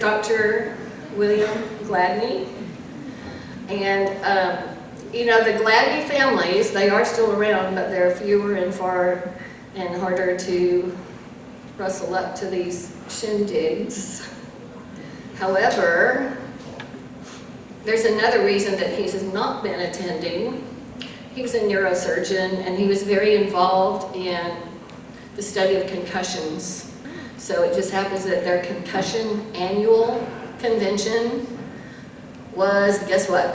Dr. William Gladney. And, you know, the Gladney families, they are still around, but they're fewer and far and harder to rustle up to these shindigs. However, there's another reason that he has not been attending. He's a neurosurgeon, and he was very involved in the study of concussions. So it just happens that their concussion annual convention was, guess what?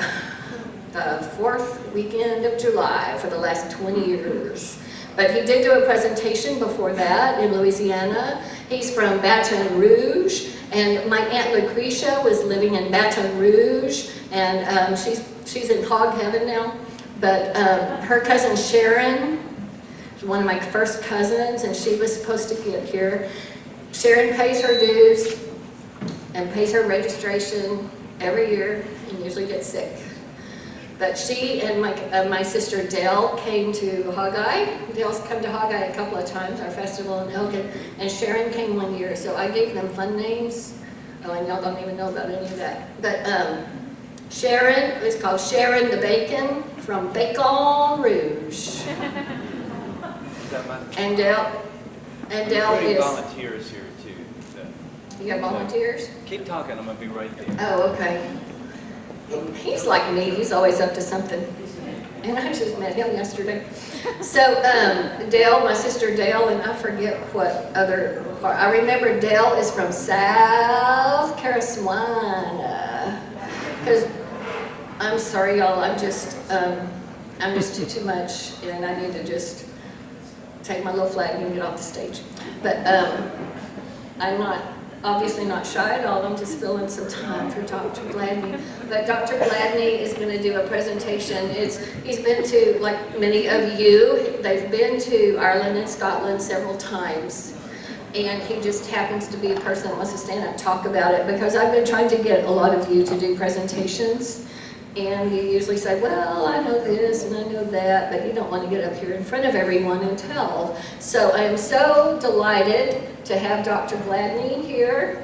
The 4th weekend of July for the last 20 years. But he did do a presentation before that in Louisiana. He's from Baton Rouge, and my Aunt Lucretia was living in Baton Rouge, and she's in hog heaven now. But her cousin Sharon, one of my first cousins, and she was supposed to get here. Sharon pays her dues and pays her registration every year and usually gets sick. But she and my sister Dell came to Hogeye. Dell's come to Hogeye a couple of times, our festival in Elgin, and Sharon came one year, so I gave them fun names. Oh, and y'all don't even know about any of that. But Sharon is called Sharon the Bacon from Baton Rouge. And Dell is... volunteers here too. So. You got volunteers? Keep talking, I'm going to be right there. Oh, okay. He's like me, he's always up to something. And I just met him yesterday. So Dale, my sister Dale, and I forget what other part. I remember Dale is from South Carolina. Because, I'm sorry y'all, I'm just too much, and I need to just take my little flag and get off the stage. But I'm obviously not shy at all. I'm just filling some time for Dr. Gladney. But Dr. Gladney is going to do a presentation. He's been to, like many of you, they've been to Ireland and Scotland several times. And he just happens to be a person that wants to stand up and talk about it, because I've been trying to get a lot of you to do presentations. And you usually say, well, I know this and I know that, but you don't want to get up here in front of everyone and tell. So I am so delighted to have Dr. Gladney here.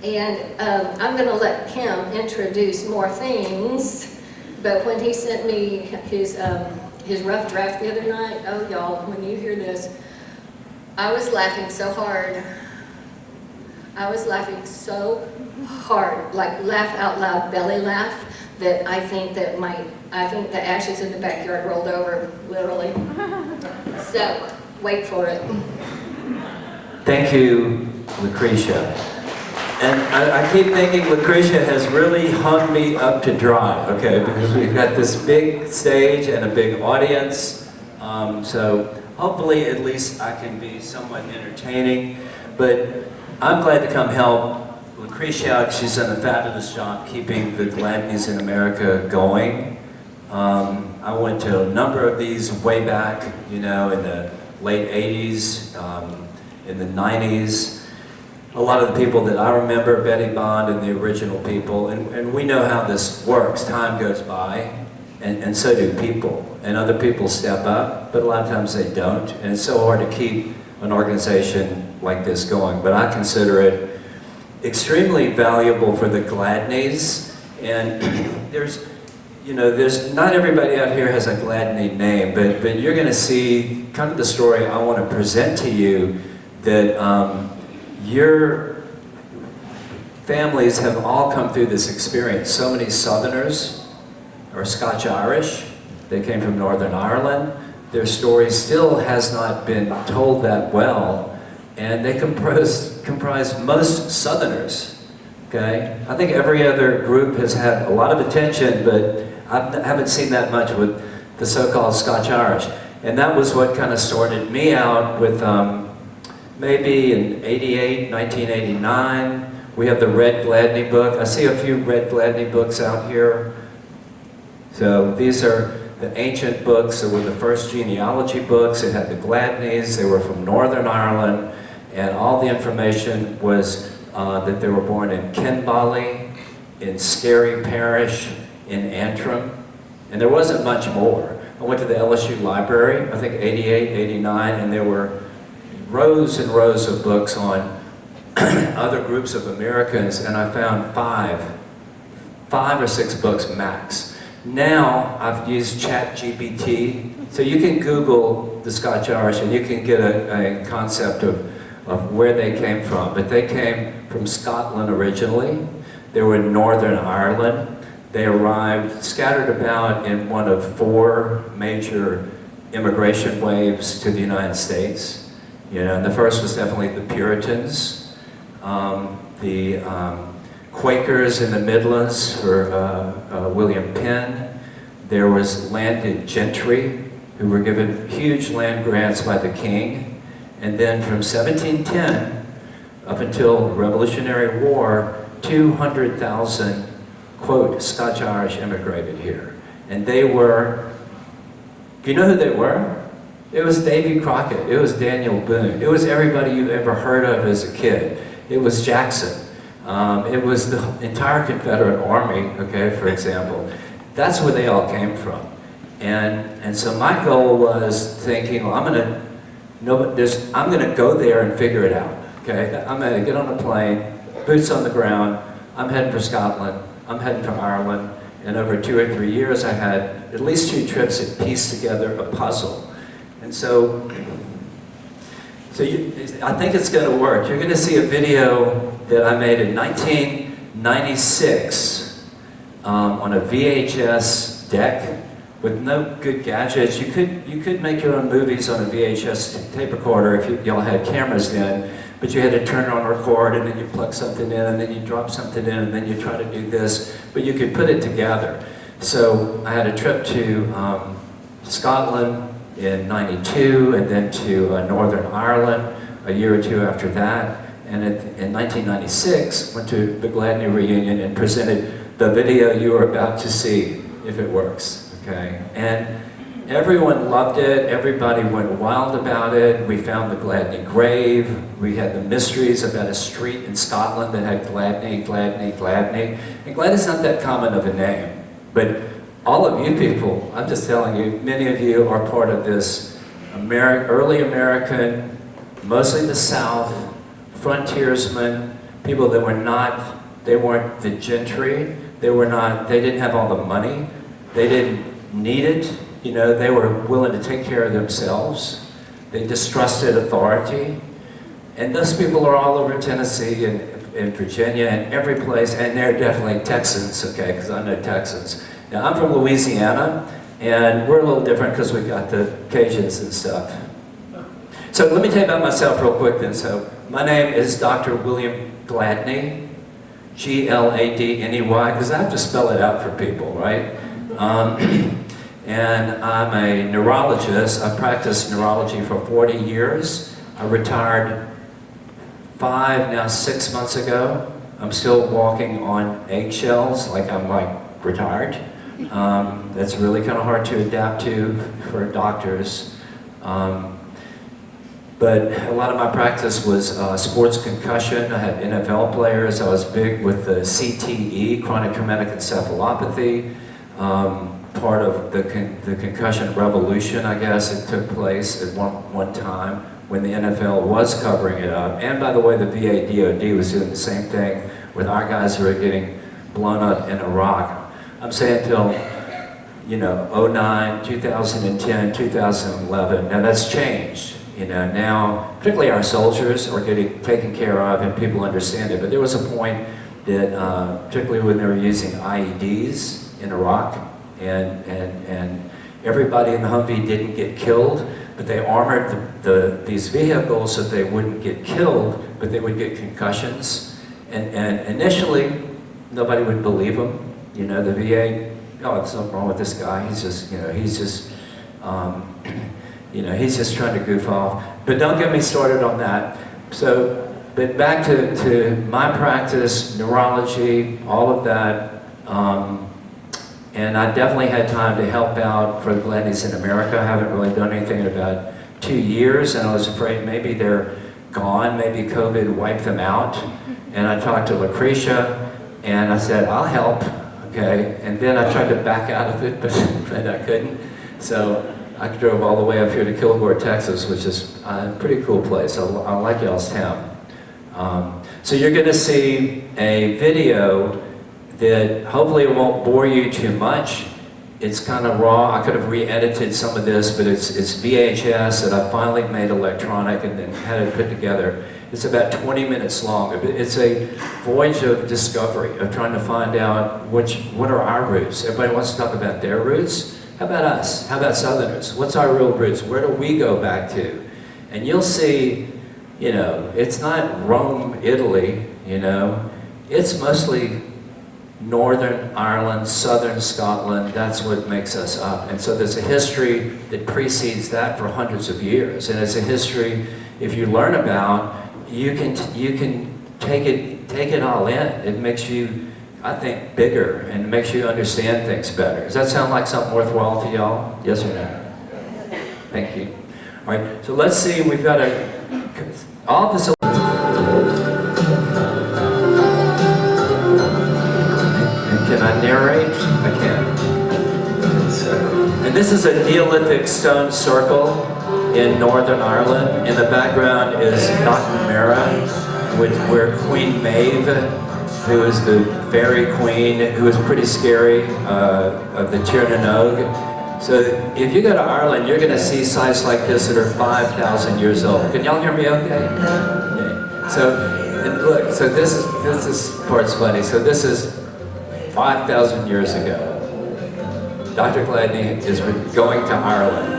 And I'm going to let him introduce more things. But when he sent me his rough draft the other night, oh y'all, when you hear this, I was laughing so hard. I was laughing so hard, like laugh out loud, belly laugh, that I think the ashes in the backyard rolled over, literally. So, wait for it. Thank you, Lucretia. And I keep thinking Lucretia has really hung me up to dry, okay, because we've got this big stage and a big audience. So hopefully at least I can be somewhat entertaining. But I'm glad to come help Lucretia. She's done a fabulous job keeping the Gladneys in America going. I went to a number of these way back, you know, in the late 80s, in the 90s. A lot of the people that I remember, Betty Bond and the original people, and we know how this works. Time goes by, and so do people. And other people step up, but a lot of times they don't. And it's so hard to keep an organization like this going. But I consider it extremely valuable for the Gladneys. And there's not everybody out here has a Gladney name, but you're going to see kind of the story I want to present to you, that your families have all come through this experience. So many Southerners are Scotch-Irish. They came from Northern Ireland. Their story still has not been told that well, and they comprise most Southerners, okay? I think every other group has had a lot of attention, but I haven't seen that much with the so-called Scotch-Irish. And that was what kind of sorted me out with maybe in 1989, we have the Red Gladney book. I see a few Red Gladney books out here. So these are the ancient books. They were the first genealogy books. It had the Gladneys. They were from Northern Ireland. And all the information was that they were born in Kinbally, in Skerry Parish, in Antrim. And there wasn't much more. I went to the LSU library, I think 88, 89, and there were rows and rows of books on other groups of Americans, and I found five or six books max. Now I've used ChatGPT, so you can Google the Scotch-Irish and you can get a concept of where they came from. But they came from Scotland originally. They were in Northern Ireland. They arrived scattered about in one of 4 major immigration waves to the United States. You know, and the first was definitely the Puritans, the Quakers in the Midlands for William Penn. There was landed gentry who were given huge land grants by the king. And then from 1710 up until the Revolutionary War, 200,000, quote, Scotch-Irish immigrated here. And they were, you know who they were? It was Davy Crockett, it was Daniel Boone, it was everybody you ever heard of as a kid. It was Jackson. It was the entire Confederate Army, okay, for example. That's where they all came from. And so my goal was thinking, well, I'm gonna go there and figure it out, okay? I'm gonna get on a plane, boots on the ground, I'm heading for Scotland, I'm heading for Ireland, and over 2 or 3 years I had at least 2 trips that pieced together a puzzle. And so I think it's gonna work. You're gonna see a video that I made in 1996 on a VHS deck with no good gadgets. You could make your own movies on a VHS tape recorder if y'all had cameras then, but you had to turn on record and then you plug something in and then you drop something in and then you try to do this, but you could put it together. So I had a trip to Scotland in '92 and then to Northern Ireland a year or 2 after that. And in 1996, went to the Gladney Reunion and presented the video you are about to see, if it works, okay? And everyone loved it, everybody went wild about it. We found the Gladney grave, we had the mysteries about a street in Scotland that had Gladney, Gladney, Gladney. And Gladney's not that common of a name, but all of you people, I'm just telling you, many of you are part of this early American, mostly the South, frontiersmen, people that they weren't the gentry, they didn't have all the money, they didn't need it, you know, they were willing to take care of themselves, they distrusted authority, and those people are all over Tennessee and Virginia and every place, and they're definitely Texans, okay, because I know Texans. Now I'm from Louisiana, and we're a little different because we got the Cajuns and stuff. So let me tell you about myself real quick then. So my name is Dr. William Gladney, Gladney, because I have to spell it out for people, right? And I'm a neurologist. I practiced neurology for 40 years. I retired 6 months ago. I'm still walking on eggshells, like I'm retired. That's really kind of hard to adapt to for doctors. But a lot of my practice was sports concussion. I had NFL players. I was big with the CTE, chronic traumatic encephalopathy, part of the concussion revolution, I guess. It took place at one time when the NFL was covering it up. And by the way, the VA DOD was doing the same thing with our guys who were getting blown up in Iraq. I'm saying until, 09, 2010, 2011. Now that's changed. Now, particularly our soldiers are getting taken care of and people understand it. But there was a point that, particularly when they were using IEDs in Iraq, and everybody in the Humvee didn't get killed, but they armored these vehicles so they wouldn't get killed, but they would get concussions. And initially, nobody would believe them. The VA, oh, there's something wrong with this guy. He's just trying to goof off. But don't get me started on that. So, but back to my practice, neurology, all of that. And I definitely had time to help out for the Gladneys in America. I haven't really done anything in about 2 years, and I was afraid maybe they're gone, maybe COVID wiped them out. And I talked to Lucretia, and I said, I'll help, okay? And then I tried to back out of it, but I couldn't. So I drove all the way up here to Kilgore, Texas, which is a pretty cool place. I like y'all's town. So you're going to see a video that hopefully it won't bore you too much. It's kind of raw. I could have re-edited some of this, but it's VHS that I finally made electronic and then had it put together. It's about 20 minutes long. It's a voyage of discovery, of trying to find out what are our roots. Everybody wants to talk about their roots. How about us? How about Southerners? What's our real roots? Where do we go back to? And you'll see, you know, it's not Rome, Italy, you know. It's mostly Northern Ireland, Southern Scotland. That's what makes us up. And so there's a history that precedes that for hundreds of years. And it's a history, if you learn about, you can take it all in. It makes you, I think, bigger and makes you understand things better. Does that sound like something worthwhile to y'all? Yes or no? Thank you. All right, so let's see, we've got all this. Can I narrate? I can. And this is a Neolithic stone circle in Northern Ireland. In the background is Knocknamara, where Queen Maeve, who is the fairy queen, who is pretty scary, of the Tir na Nog. So if you go to Ireland, you're going to see sites like this that are 5,000 years old. Can y'all hear me okay? Okay. So, and look, so this is part's funny. So this is 5,000 years ago. Dr. Gladney is going to Ireland.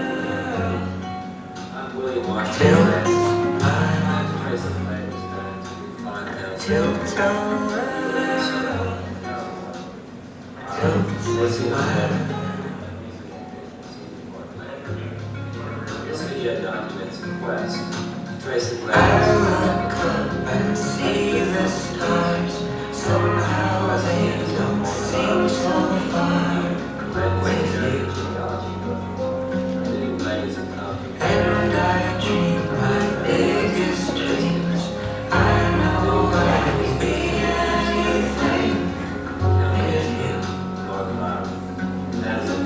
This video documents the quest. Trace the I look up and see the stars. Somehow they don't seem so far with you. And I dream my biggest dreams. I know I'll be anything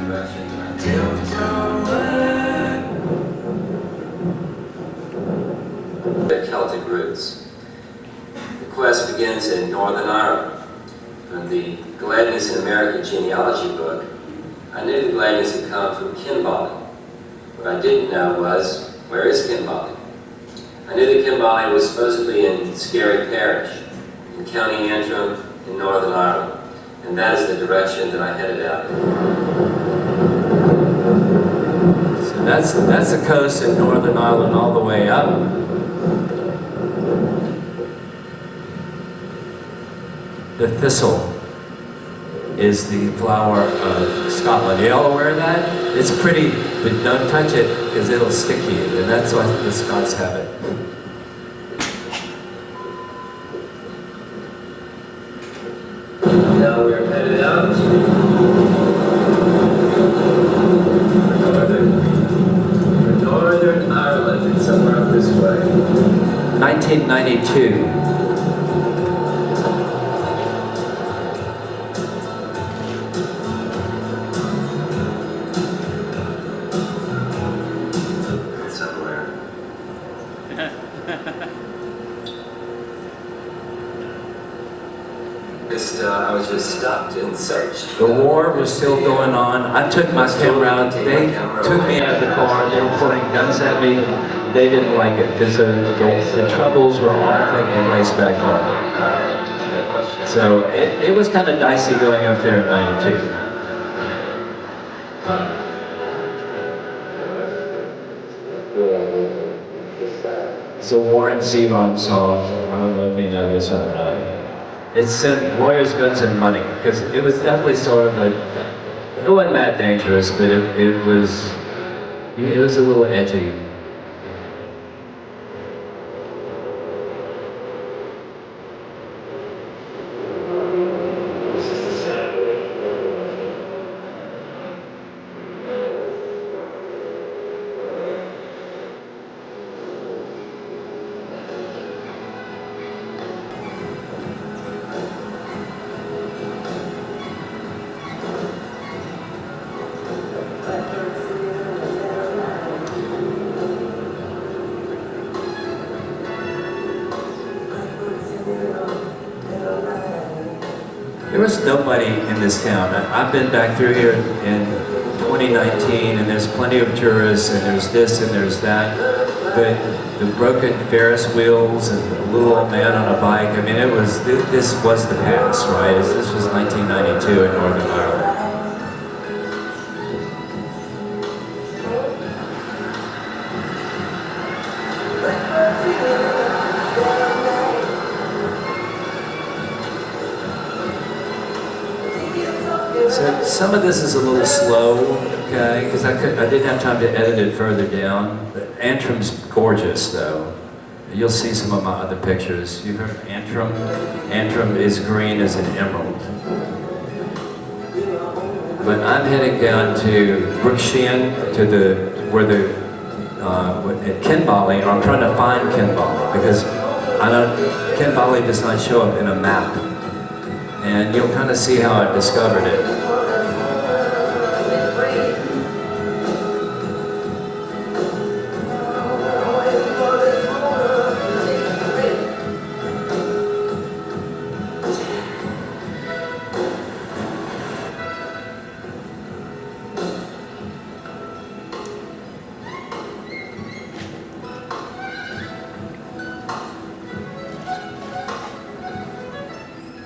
with you. Their Celtic roots. The quest begins in Northern Ireland. From the Gladneys in America genealogy book, I knew the Gladneys had come from Kinbally. What I didn't know was, where is Kinbally? I knew that Kinbally was supposedly in Skerry Parish, in County Antrim, in Northern Ireland, and that is the direction that I headed out. So that's the coast in Northern Ireland all the way up. The thistle is the flower of Scotland. Are you all aware of that? It's pretty, but don't touch it because it'll stick you, and that's why the Scots have it. Now we're headed out to Northern Ireland. It's somewhere up this way. 1992. Somewhere. I was just stopped and searched. The war was still going on. I took my camera out. They took me out of the car. They were pointing guns at me. They didn't like it because the troubles were all taking place back home. So it was kind of dicey going up there in '92. It's a Warren Zevon song. I don't know if you know this or not. It's Lawyers, Guns, and Money, because it was definitely sort of it wasn't that dangerous, but it was a little edgy. there's nobody in this town. I've been back through here in 2019, and there's plenty of tourists, and there's this and there's that. But the broken Ferris wheels and the little old man on a bike, I mean, this was the past, right? This was 1992 in Northern Ireland. So some of this is a little slow, okay, because I didn't have time to edit it further down. But Antrim's gorgeous, though. You'll see some of my other pictures. You've heard of Antrim? Antrim is green as an emerald. But I'm heading down to Brookshean, to at Kinbally. I'm trying to find Kinbally because Kinbally does not show up in a map. And you'll kind of see how I discovered it.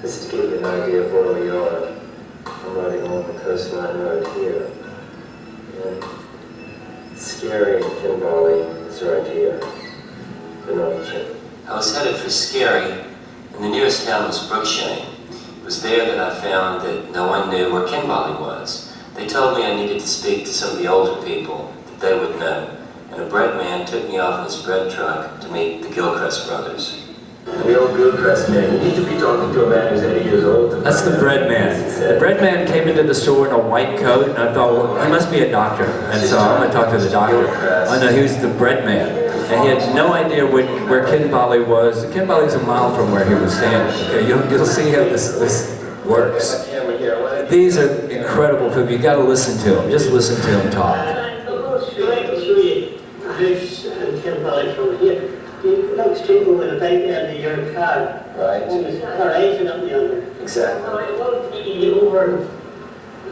Just to give you an idea of where we are, I'm riding along the coastline road here. And Scary and Kinbally is right here, the North Chip. I was headed for Scary, and the nearest town was Brookshean. It was there that I found that no one knew where Kinbally was. They told me I needed to speak to some of the older people that they would know, and a bread man took me off in his bread truck to meet the Gilchrist brothers. The old Gilchrist man, you need to be talking to a man who's 80 years old. That's the bread man. The bread man came into the store in a white coat, and I thought, well, he must be a doctor. And so I'm going to talk to the doctor. Oh no, he was the bread man. And he had no idea where Kinbally was. Kinbally's a mile from where he was standing. Okay, you'll see how this works. These are incredible people. You've got to listen to them. Just listen to them talk. I'm going to show you a house in Kinbally from here. You look straight over the bank end of your car. Right. There's a horizon up yonder. Exactly. I won't take you over.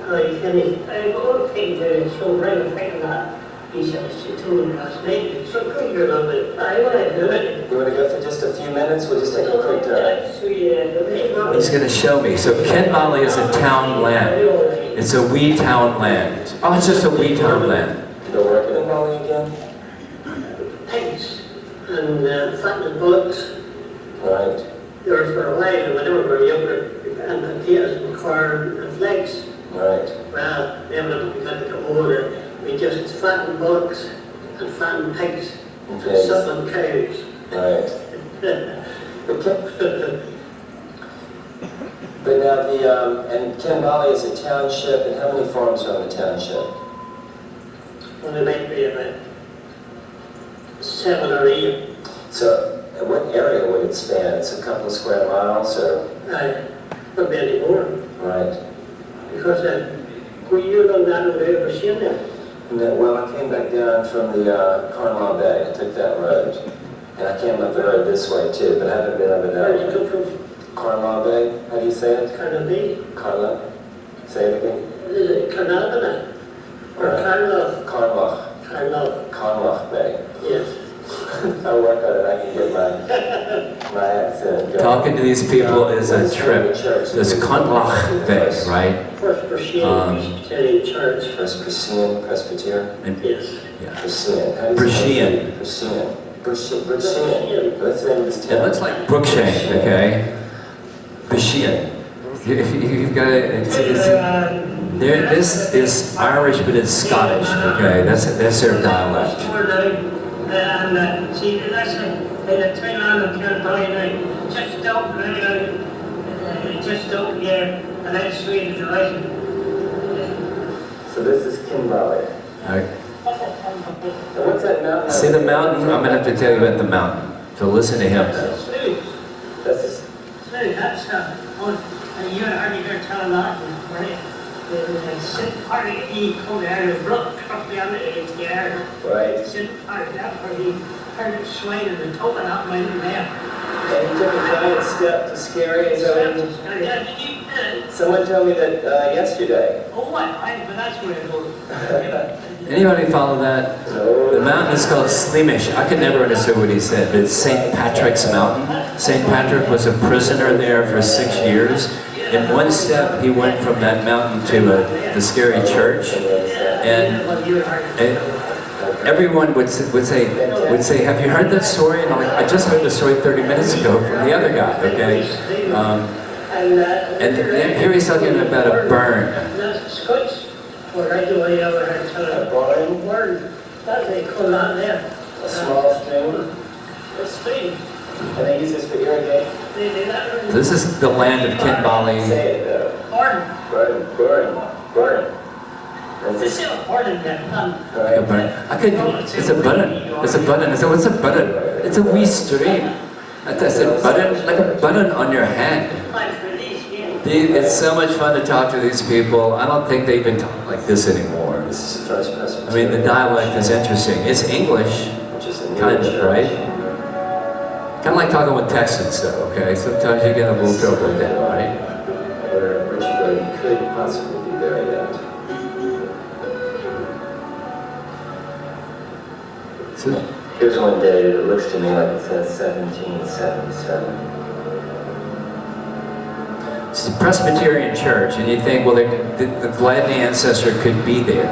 I won't take you to show right in front of that. He said, she told me last night. So come here a little bit. I want to do it. You want to go for just a few minutes? We'll just take a quick drive. He's going to show me. So Kinbally is a town land. It's a wee town land. Oh, it's just a wee town land. You're working in Bali again? Pigs and fattening bullocks. Right. There were for a while, when they were very younger, and potatoes and corn and flakes. Right. Well, then when we got to get older, we just fattened bullocks and fattened pigs and Okay. suckling cows. Right. But now and Kinbally is a township, and how many farms are on the township? Well, there might be about 7 or 8. So, what area would it span? It's a couple of square miles, or? But maybe more. Right. Because when you done that over there, ever seen that? And then, well, I came back down from the Carlisle Bay. I took that road. And I came up the road this way, too, but I haven't been over Where did that you way. come from? Carlisle Bay? How do you say it? Carnaby? Carlisle? Say it again. Is it Carnarvon? Or Carlow? Carlisle. Carlow. Carlisle Bay. Yes. I'll work on it. I can get my accent going. Talking to these people is a trip. There's Conlach Bay, right? First Presbyterian Church. First Presbyterian? And, Yes. yeah. Presbyterian. How do you say it? Presbyterian. Presbyterian. That's the name of this It town. looks like Brookshank, okay? Brookshank. You've got this is Irish, but it's Scottish, okay? That's their dialect. And see, listen, the train on the Kilgore now, just don't here, and then straight into the right. So this is Kinbally. All right. And what's that mountain? See the mountain? I'm gonna have to tell you about the mountain. So listen to him. Smooth, That's that's and you already heard tell that, right? The part of he come out of the brook, up down the air. right. Sit part of that where he heard it swaying and the top of that went in there. And he took a giant step to scare his own. Someone told me that yesterday. Oh, what? But that's where it goes. Anybody follow that? The mountain is called Slemish. I could never understand what he said, but it's St. Patrick's Mountain. St. Patrick was a prisoner there for 6 years. In one step, he went from that mountain to the scary church, and everyone would say, "Have you heard that story?" And I'm like, "I just heard the story 30 minutes ago from the other guy." Okay, and here he's talking about a burn. A burn? That's they call out there. A small stream. A stream. And they use this to irrigate. This is the land of Kinbali. Say it though. Burn. Burn. It's still a burn in that Like a burn. It's a button. It's a button. I said, what's a button? It's a wee stream. I said, button, like a button on your hand. It's so much fun to talk to these people. I don't think they even talk like this anymore. This is the first Presbyterian. I mean, the dialect is interesting. It's English, kind of, right? Kind of like talking with Texans, though, okay? Sometimes you get a little trouble with that, right? Where you could possibly be buried at. So, Here's one date that looks to me like it says 1777. it's a Presbyterian church, and you think, well, the Gladney ancestor could be there.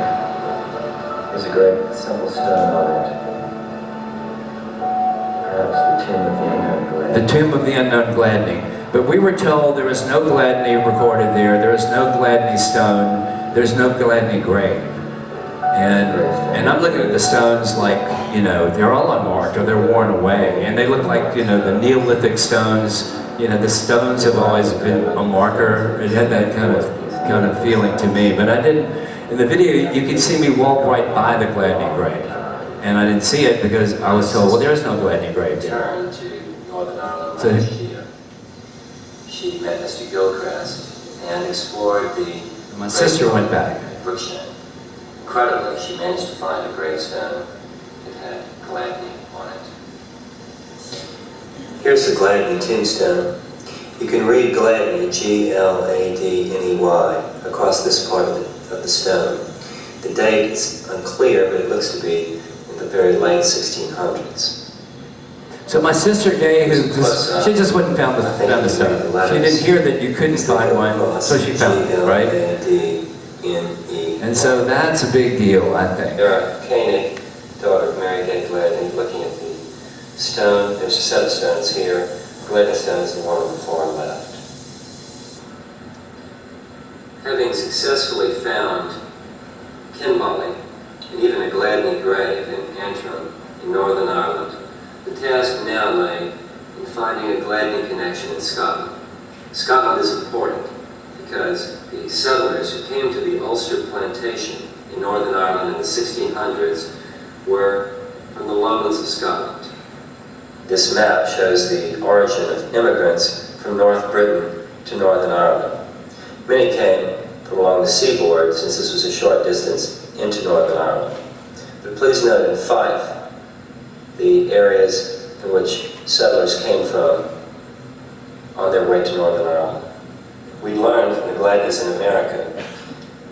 There's a great simple stone on it. Perhaps the tomb of the unknown Gladney. The tomb of the unknown Gladney. But we were told there was no Gladney recorded there. There was no Gladney stone. There's no Gladney grave. And I'm looking at the stones like, you know, they're all unmarked or they're worn away. And they look like, you know, the Neolithic stones. You know, the stones have always been a marker. It had that kind of feeling to me. But I didn't, in the video, you could see me walk right by the Gladney grave. And I didn't see it because I was told, well, there is no Gladney grave there. Returned to Northern Ireland So- last year. She met Mr. Gilchrist and explored the... My sister went back. Brookshank. Incredibly, she managed to find a gravestone that had Gladney on it. Here's the Gladney tombstone. You can read Gladney, G-L-A-D-N-E-Y, across this part of the stone. The date is unclear, but it looks to be in the very late 1600s. So my sister Gay, she just wouldn't found the stone. She didn't hear that you couldn't find one, so she found it, right? And so that's a big deal, I think. There are Koenig, daughter of Mary Gay Gladney, looking at the stone. There's a set of stones here. Gladney stone is the one on the far left. Having successfully found Kinbali and even a Gladney grave in Antrim in Northern Ireland, the task now lay in finding a Gladney connection in Scotland. Scotland is important because the settlers who came to the Ulster plantation in Northern Ireland in the 1600s were from the lowlands of Scotland. This map shows the origin of immigrants from North Britain to Northern Ireland. Many came from along the seaboard, since this was a short distance into Northern Ireland. But please note in Fife, the areas in which settlers came from on their way to Northern Ireland. We learned from the Gladneys in America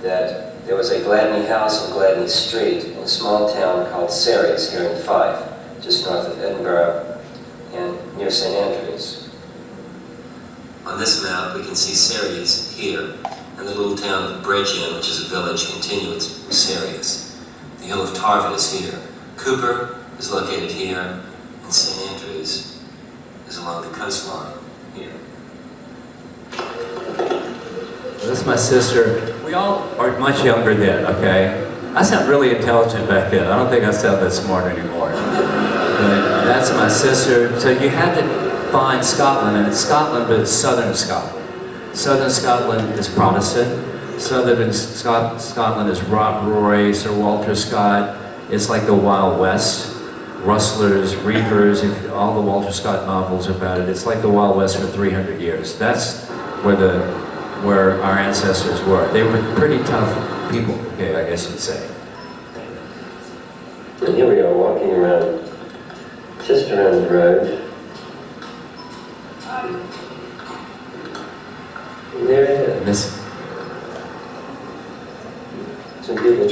that there was a Gladney house on Gladney Street in a small town called Ceres here in Fife, just north of Edinburgh and near St. Andrews. On this map we can see Ceres here, and the little town of Bridgeend, which is a village continuous with Ceres. The hill of Tarvet is here. Cooper is located here, and St. Andrews is along the coastline here. That's my sister. We all are much younger then, okay? I sound really intelligent back then. I don't think I sound that smart anymore. But that's my sister. So you had to find Scotland, and it's Scotland, but it's southern Scotland. Southern Scotland is Protestant. Southern Scotland is Rob Roy, Sir Walter Scott. It's like the Wild West. Rustlers, Reapers, all the Walter Scott novels about it. It's like the Wild West for 300 years. That's where our ancestors were. They were pretty tough people, okay, I guess you'd say. And here we are walking around, just around the road.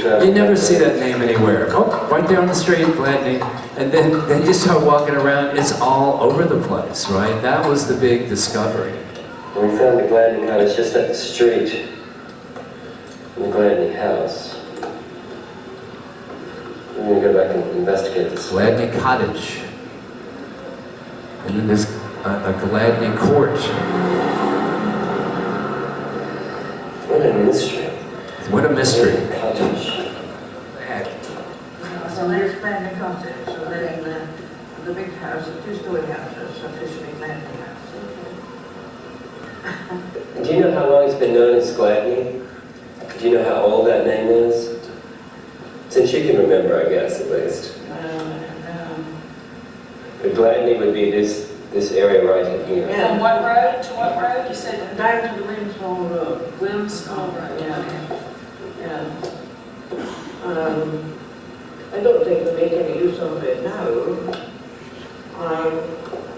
You never see that name anywhere. Oh, right there on the street, Gladney. And then you start walking around, it's all over the place, right? That was the big discovery. We found the Gladney cottage just up the street from the Gladney house. We're going to go back and investigate this. Gladney Cottage. And then there's a Gladney Court. What a mystery. What a mystery. Gladney cottage. So there's Gladney Cottage, so then the big house, the two-story house, is officially Gladney House. And do you know how long it's been known as Gladney? Do you know how old that name is? Since you can remember, I guess, at least. The Gladney would be this area right here. Yeah. From what road to what road? You said Down to the Williamsville Road. Williamsville Road. Yeah. I don't think they make any use of it now.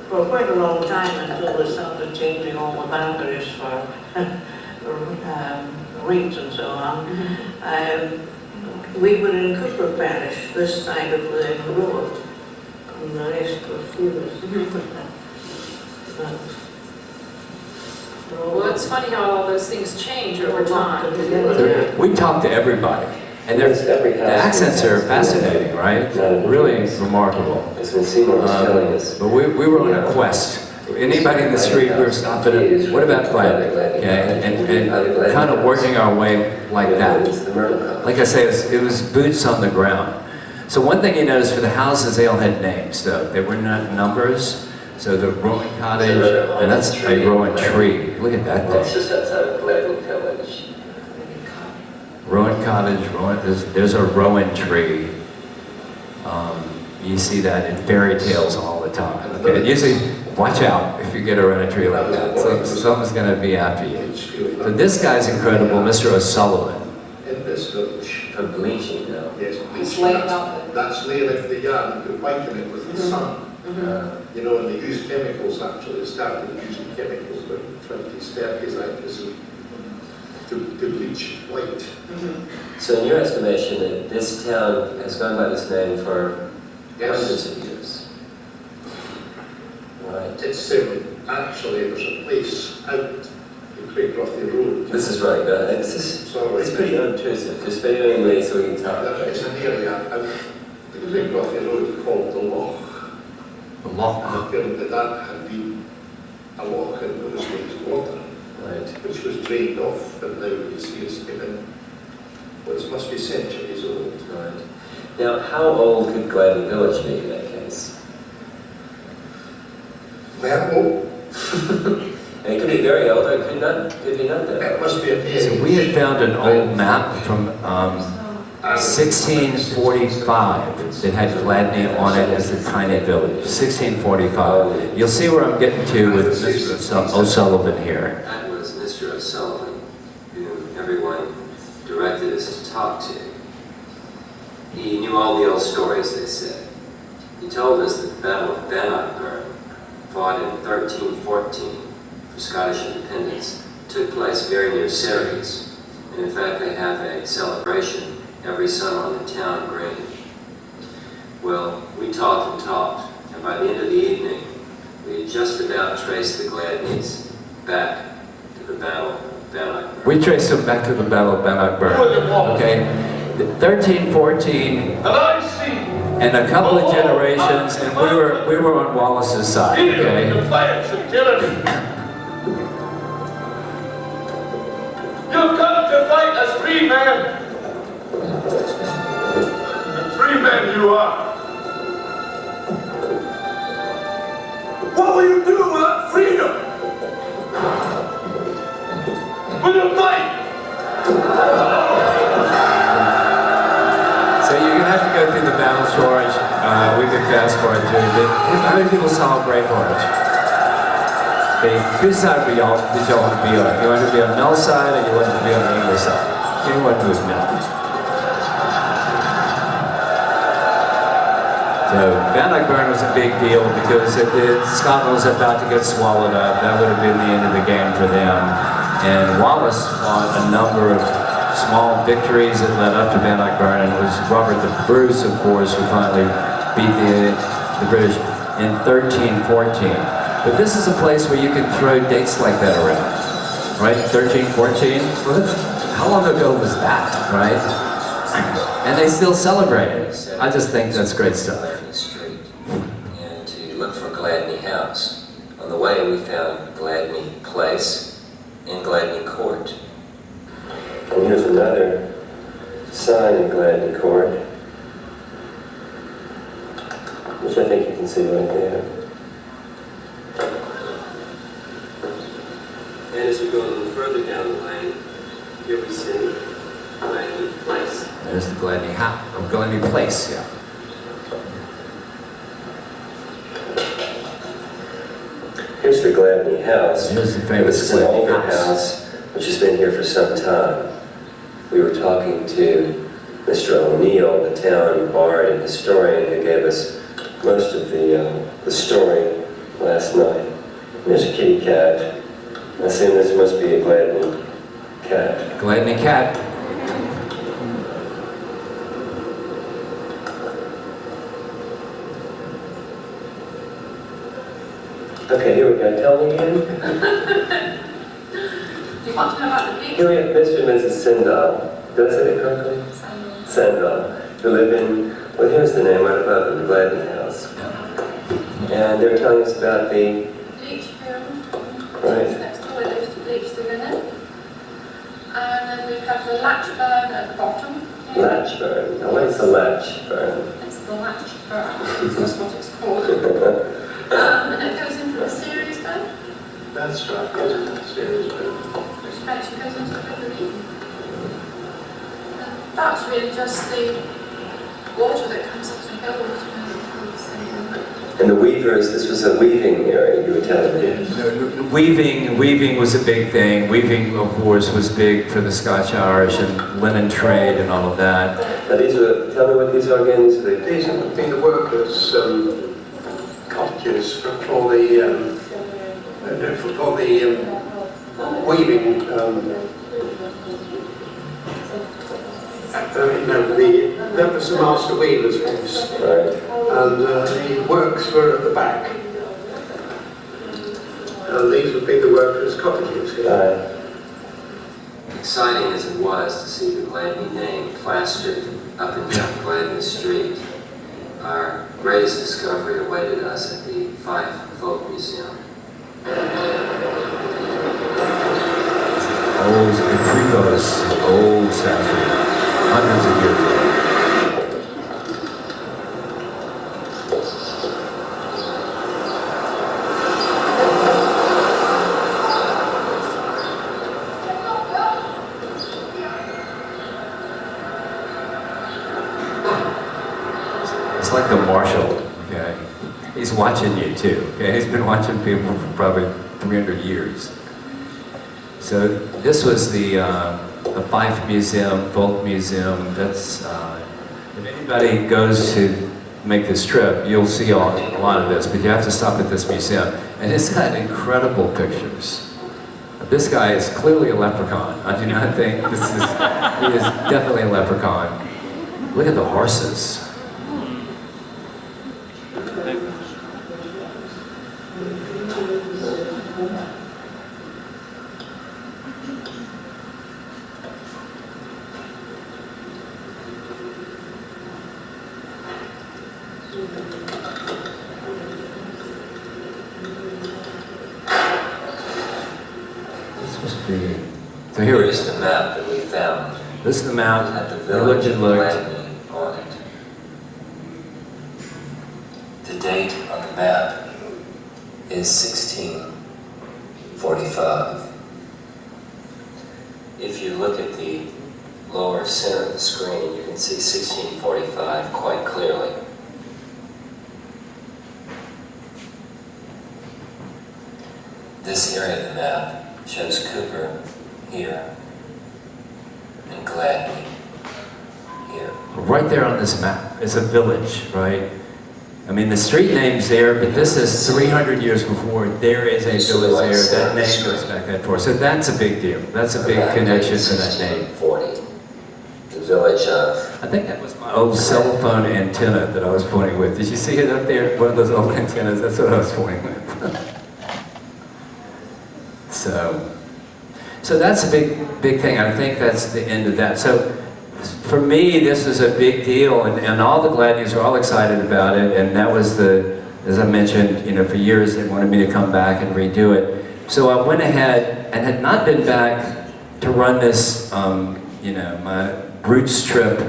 For quite a long time until they started changing all the boundaries for rings and so on. We were in Cooper Parish, this side of the road, and the rest was Fewers. Well, it's funny how all those things change over time. We talked to everybody. And the accents are fascinating, right? Really remarkable. As when Seymour was telling us. But we were on a quest. Anybody in the street, we were stopping at, what about Gladney? Okay? And kind of working our way like that. Like I say, it was boots on the ground. So one thing you notice for the houses, they all had names, though. They were not numbers. So the Rowan Cottage, and that's a Rowan tree. Look at that It's thing. just outside of Gladney Village. Rowan Cottage, there's a rowan tree. You see that in fairy tales all the time. Okay? Usually, watch out if you get around a tree like that. So, something's going to be after you. So this guy's incredible, Mr. O'Sullivan. In this village, For bleaching now. yes, It's laying out that's laying out the yard and put white in it with the sun. You know, and they use chemicals actually, they started using chemicals about 20s, 30s, I presume, to bleach white. So in your estimation, that this town has gone by this name for hundreds of years? Right. It's actually, there's a place out the Craigrothy Road. This is right, it's pretty unobtrusive, because anyway, so we can talk about It's it. an area out the Craigrothy Road called the Loch. The And lock. I feel that had been a loch in those days water, Right. which was drained off, and now you see it's given, well, it must be centuries old. Right. Now, how old could Gladney Village be in that case? Well, And it could be very old, or it could be not that it old. must be a very... So we had found an old map from 1645 that had Gladney on it as a tiny village. 1645. You'll see where I'm getting to with Mr. O'Sullivan here. That was Mr. O'Sullivan, who everyone directed us to talk to. He knew all the old stories, they said. He told us that the Battle of Bannockburn, fought in 1314 for Scottish independence, took place very near Ceres. And in fact, they have a celebration every summer on the town green. Well, we talked and talked, and by the end of the evening, we had just about traced the Gladneys back to the Battle of Bannockburn. We traced them back to the Battle of Bannockburn. Okay? 1314 And I see and a couple of generations, and we were on Wallace's side. Okay? defiance and tyranny. You've come to fight as free men. And free men you are. What will you do with that freedom? Will you fight? So you're gonna have to go through the battle, George. We could fast forward through it. How many people saw Braveheart? Okay, whose side did y'all want to be on? You wanted to be on Mel's side, or you wanted to be on the English side? Anyone who was Mel. So Bannockburn was a big deal because Scotland was about to get swallowed up. That would have been the end of the game for them. And Wallace fought a number of small victories that led up to Bannockburn, and it was Robert the Bruce, of course, who finally beat the British in 1314. But this is a place where you can throw dates like that around, right? 1314? Well, how long ago was that, right? And they still celebrate it. I just think that's great stuff. Gladney Street, and to look for Gladney House. On the way, we found Gladney Place and Gladney Court. And here's another sign in Gladney Court, which I think you can see right there. And as we go a little further down the lane, here we see Gladney Place. There's the Gladney House, or Gladney Place, yeah. Here's the Gladney House. Here's the famous This is an Gladney older House. house, which has been here for some time. We were talking to Mr. O'Neill, the town bard and historian, who gave us most of the story last night. There's a kitty cat. I assume this must be a Gladney cat. Gladney Cat. Okay, here we go. Tell me again. Do you want to know about the beach? Here we have Mr. and Mrs. Sindall. Did I say that correctly? Sandal, who live in, well, here's the name right above them, the Gladney House. And they're telling us about the, Bleach room. right, Next door, they used to bleach the linen. And then we have the latch burn at the bottom. latch burn. Now, what's a latch burn? It's the latch burn. That's what it's called. And it goes into the series bed, That's right, goes into the series bed. which actually goes into the bed of the evening. And that's really just the water that comes up the hill. And the weavers, this was a weaving area, you were telling me. Weaving was a big thing. Weaving, of course, was big for the Scotch-Irish and linen trade and all of that. Now these are, tell me what these are again. These are the, These have been the workers' cottages for the weaving. That was the master weaver's house, right. and the works were at the back. And these would be the workers' cottages here. Exciting as it was to see the Gladney name plastered up and down Gladney Street, our greatest discovery awaited us at the Fife Folk Museum. Old Prevos, old statue, hundreds of years old. It's like the marshal, okay? He's watching you too, okay? He's been watching people for probably 300 years. So this was the Fife Museum, Folk Museum. That's, if anybody goes to make this trip, you'll see a lot of this, but you have to stop at this museum. And it's got incredible pictures. This guy is clearly a leprechaun. I do not think he is definitely a leprechaun. Look at the horses. So here Here's the map that we found. This is the map. At the We village looked of and looked. Gladney on it. The date on the map is 1645. If you look at the lower center of the screen, you can see 1645 quite clearly. This area of the map shows Cooper here and Gladney here. Right there on this map is a village, right? I mean, the street name's there, but this is 300 years before. There is a village there. That name goes back that far. So that's a big deal. That's a big connection to that name. 1640. village of. I think that was my old cell phone antenna that I was pointing with. Did you see it up there? One of those old antennas, that's what I was pointing with. So that's a big thing. I think that's the end of that. So for me, this was a big deal, and all the Gladneys were all excited about it, and that was as I mentioned, you know, for years they wanted me to come back and redo it. So I went ahead and had not been back to run this, you know, my roots trip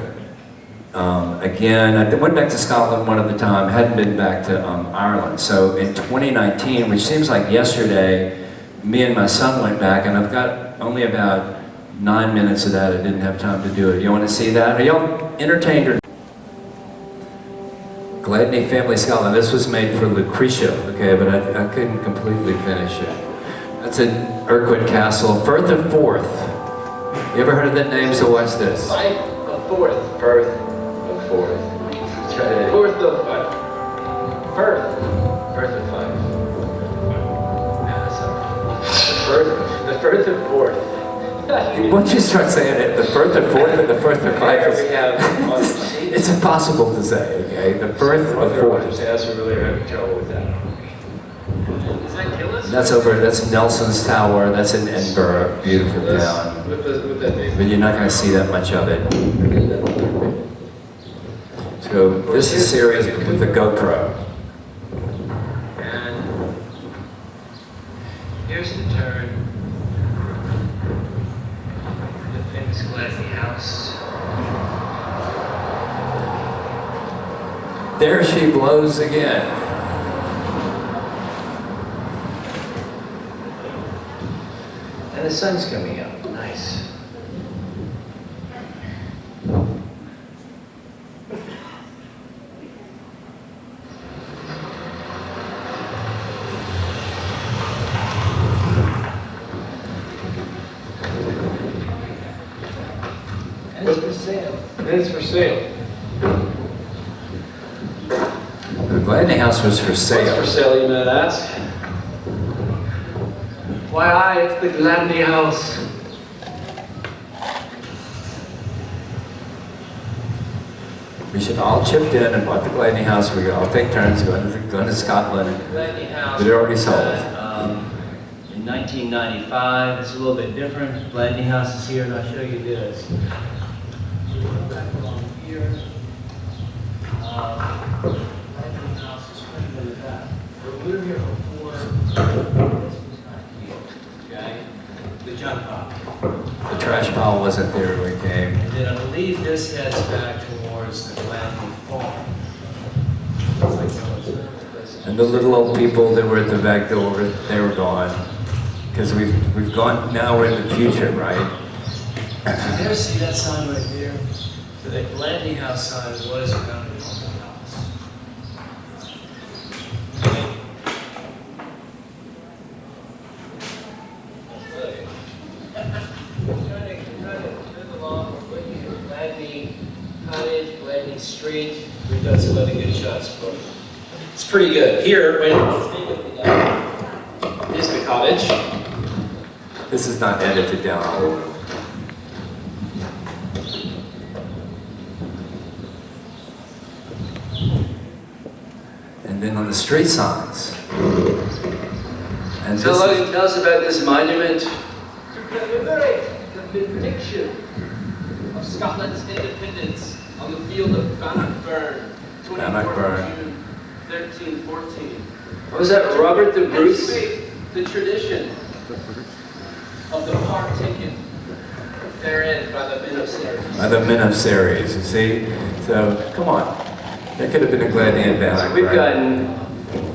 again. I went back to Scotland one other time, hadn't been back to Ireland. So in 2019, which seems like yesterday, me and my son went back, and I've got only about 9 minutes of that. I didn't have time to do it. You want to see that? Are y'all entertained or Gladney Family Scotland. This was made for Lucretia, okay, but I couldn't completely finish it. That's in Urquhart Castle, Firth of Forth. You ever heard of that name? So watch this. Fife of Forth. Firth of Forth. Forth of Fife. Firth. Firth of Fife. The Firth of Forth. Once you start saying it, the Firth of Forth and the Firth of Fife We have on the sheet. it's impossible to say, okay? The Firth of Forth. Yes, we really have trouble with that. Is that Killis? That's Nelson's Tower, that's in Edinburgh, beautiful town. With that name. But you're not going to see that much of it. So this is series with the GoPro. And here's the turn. The famous Gladney House. There she blows again. And the sun's coming up. Nice. And it's for sale. And it's for sale. The Gladney House was for What's sale. for sale, you might ask? Why, it's the Gladney House. We should all chipped in and bought the Gladney House. We could all take turns going to Scotland. Gladney House. But it already sold. In 1995, it's a little bit different. Gladney House is here, and I'll show you this. So we go back along here. Gladney House is right in the back. We were here before. This was not here. Okay? The junk pile. The trash pile wasn't there when we came. And then I believe this heads back towards the Gladney Farm. And the little old people that were at the back door, they were gone. Because we've gone, now we're in the future, right? You ever see that sign right there? So that Gladney House sign was founded on the house. Gladney Cottage, Gladney Street. We've done some other good shots for it. It's pretty good. Here, wait, here's the cottage. This is not edited down all the way. And then on the street signs. And So this is, tell us about this monument. To commemorate the benediction of Scotland's independence on the field of Bannockburn, 24th June 1314. Was that Robert the Bruce? The tradition of the part taken therein by the men of Ceres. by the men of Ceres, you see? So, come on. That could have been a Gladney and So Bannock, we've right? gotten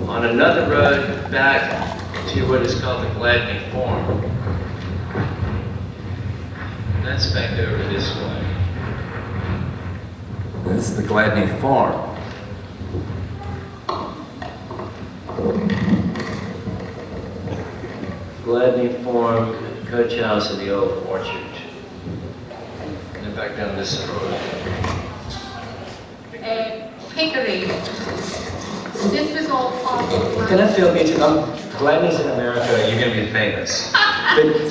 on another road back to what is called the Gladney Farm. That's back over this way. This is the Gladney Farm. Gladney Farm, coach house, and the old orchard. And then back down this road. Hickory. This was all part of. Can I film you too? Gladney's in America, you're gonna be famous.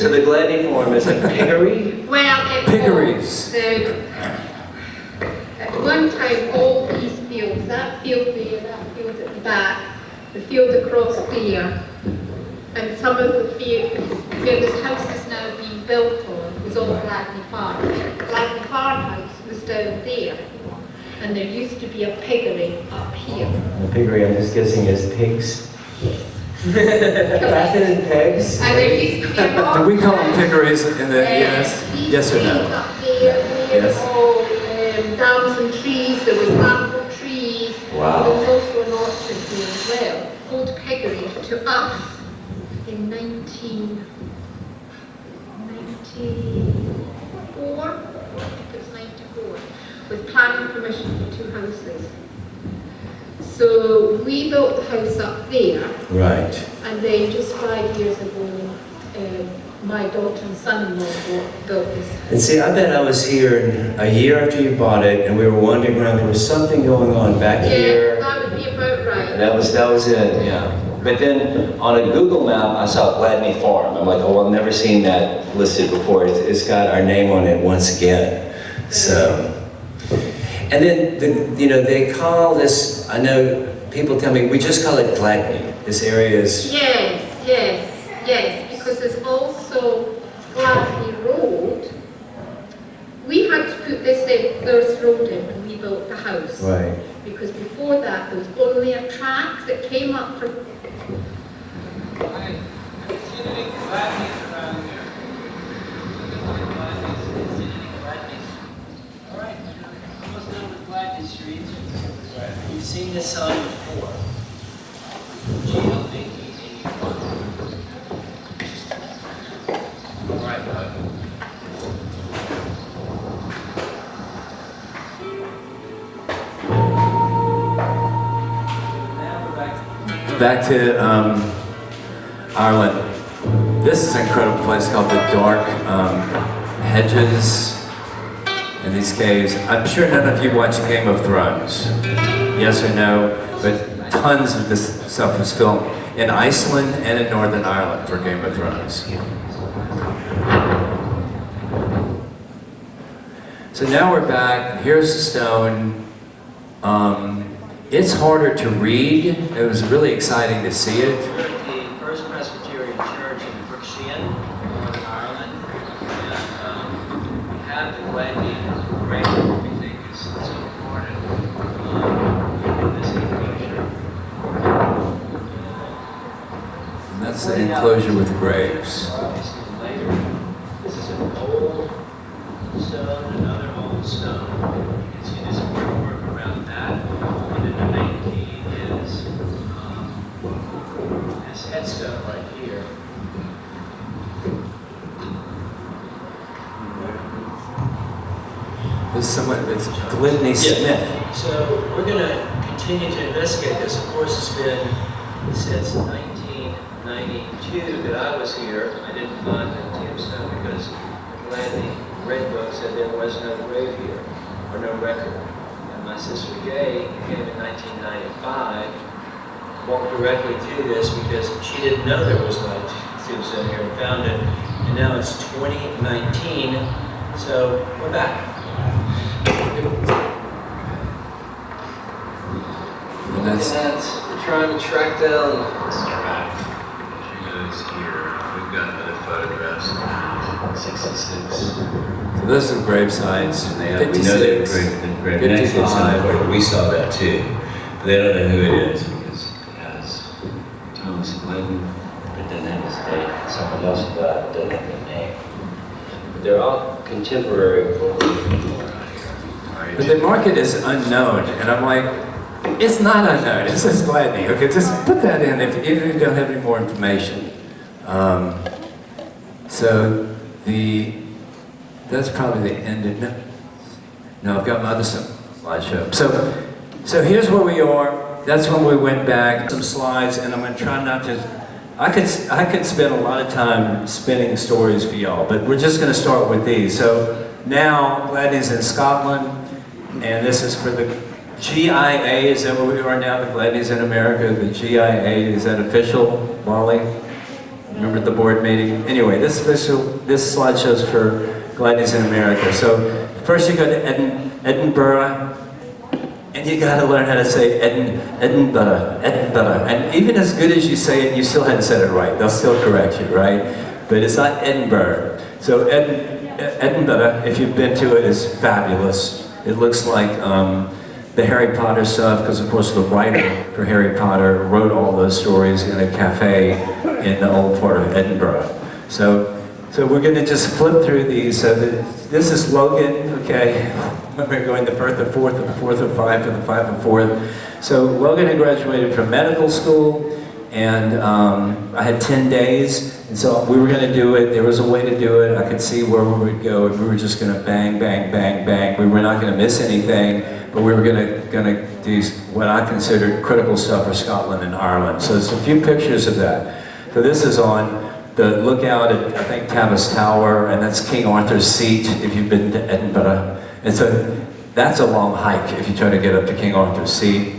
So the Gladney Farm is a piggery? Well, it Piggeries. was the one time all these fields, that field there, that field at the back, the field across there, and some of the fields where this house is now being built on was all Gladney Farm. Gladney Farmhouse was down there, and there used to be a piggery up here. The piggery, I'm just guessing, is pigs. Yes. Fattened pigs. And there used to be a lot. Do we call them piggeries in the US? Yes or no? Up there, Yes. all dams and trees, there was apple trees. Wow. There was also an orchard there as well. Old piggery to us in 1994, I think it was 94, with planning permission for 2 houses. So we built the house up there, Right. and then just 5 years ago, my daughter and son-in-law built this house. And see, I bet I was here a year after you bought it, and we were wandering around. There was something going on back here. Yeah, that would be about right. That was it, yeah. But then on a Google map, I saw Gladney Farm. I'm like, oh, I've never seen that listed before. It's got our name on it once again. So, and then they call this. I know people tell me we just call it Gladney. This area is. Yes, because there's also Gladney Road. We had to put this road in when we built the house. Right. Because before that, there was only a track that came up from. Hi. Have you seen any Gladneys around here? Gladneys. All right, you're almost done with Gladney Street. You've seen this sign before. All right, bud. Back to Ireland. This is an incredible place called the Dark Hedges in these caves. I'm sure none of you watch Game of Thrones. Yes or no? But tons of this stuff was filmed in Iceland and in Northern Ireland for Game of Thrones. So now we're back. Here's the stone. It's harder to read. It was really exciting to see it. We're at the First Presbyterian Church in Brookshian, Northern Ireland, and we have the Gladney grave, which we think is so important in this enclosure. And that's the enclosure with graves. Later, this is an old stone, another old stone. You can see this work around that. And then the main key is this headstone right here. This is someone, it's Gladney Smith. So we're going to continue to investigate this. Of course, it's been since 1992 that I was here. I didn't find the tombstone because the Gladney Red Book said there was no grave here, or no record. And my sister Gay came in 1995, walked directly to this because she didn't know there was no tombstone here and found it. And now it's 2019, so we're back. And that's We're trying to track down This track, as you notice here, we've got other photographs of 66. so those are grave sites. And we know they're 56, great. And actually, it's 55. important. We saw that too. But they don't know who it is because it has Thomas Gladney, but it doesn't have his date. Someone else who died, but doesn't have their name. But they're all contemporary. But the market is unknown, and I'm like, it's not unknown. It says Gladney. Okay, just put that in if you don't have any more information. So that's probably the end of no, I've got my other slideshow. So here's where we are. That's when we went back. Some slides, and I'm going to try not to. I could spend a lot of time spinning stories for y'all, but we're just going to start with these. So now Gladney's in Scotland, and this is for the GIA. Is that where we are now? The Gladney's in America. The GIA, is that official, Molly? Remember the board meeting? Anyway, this slideshow's for Gladney's in America. So first you go to Edinburgh, And you got to learn how to say Edinburgh, Edinburgh. And even as good as you say it, you still hadn't said it right. They'll still correct you, right? But it's not Edinburgh. So Edinburgh, if you've been to it, is fabulous. It looks like the Harry Potter stuff, because of course the writer for Harry Potter wrote all those stories in a cafe in the old part of Edinburgh. So we're going to just flip through these. So this is Logan, okay? We're going the 1st, the 4th, and the 4th, and 5th, and the 5th, and 4th. So Logan had graduated from medical school, and I had 10 days, and so we were going to do it. There was a way to do it. I could see where we would go, and we were just going to bang, bang, bang, bang. We were not going to miss anything, but we were going to do what I considered critical stuff for Scotland and Ireland. So there's a few pictures of that. So this is on the lookout at, I think, Tavis Tower, and that's King Arthur's Seat, if you've been to Edinburgh. And so that's a long hike if you try to get up to King Arthur's Seat.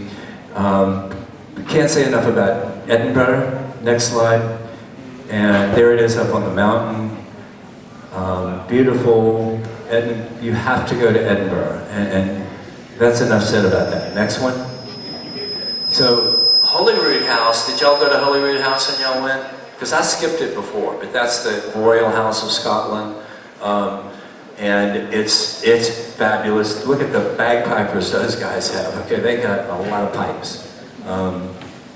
Can't say enough about Edinburgh. Next slide. And there it is up on the mountain. Beautiful. You have to go to Edinburgh. And that's enough said about that. Next one. So, Holyrood House. Did y'all go to Holyrood House when y'all went? Because I skipped it before, but that's the Royal House of Scotland. And it's fabulous. Look at the bagpipers those guys have. Okay, they got a lot of pipes.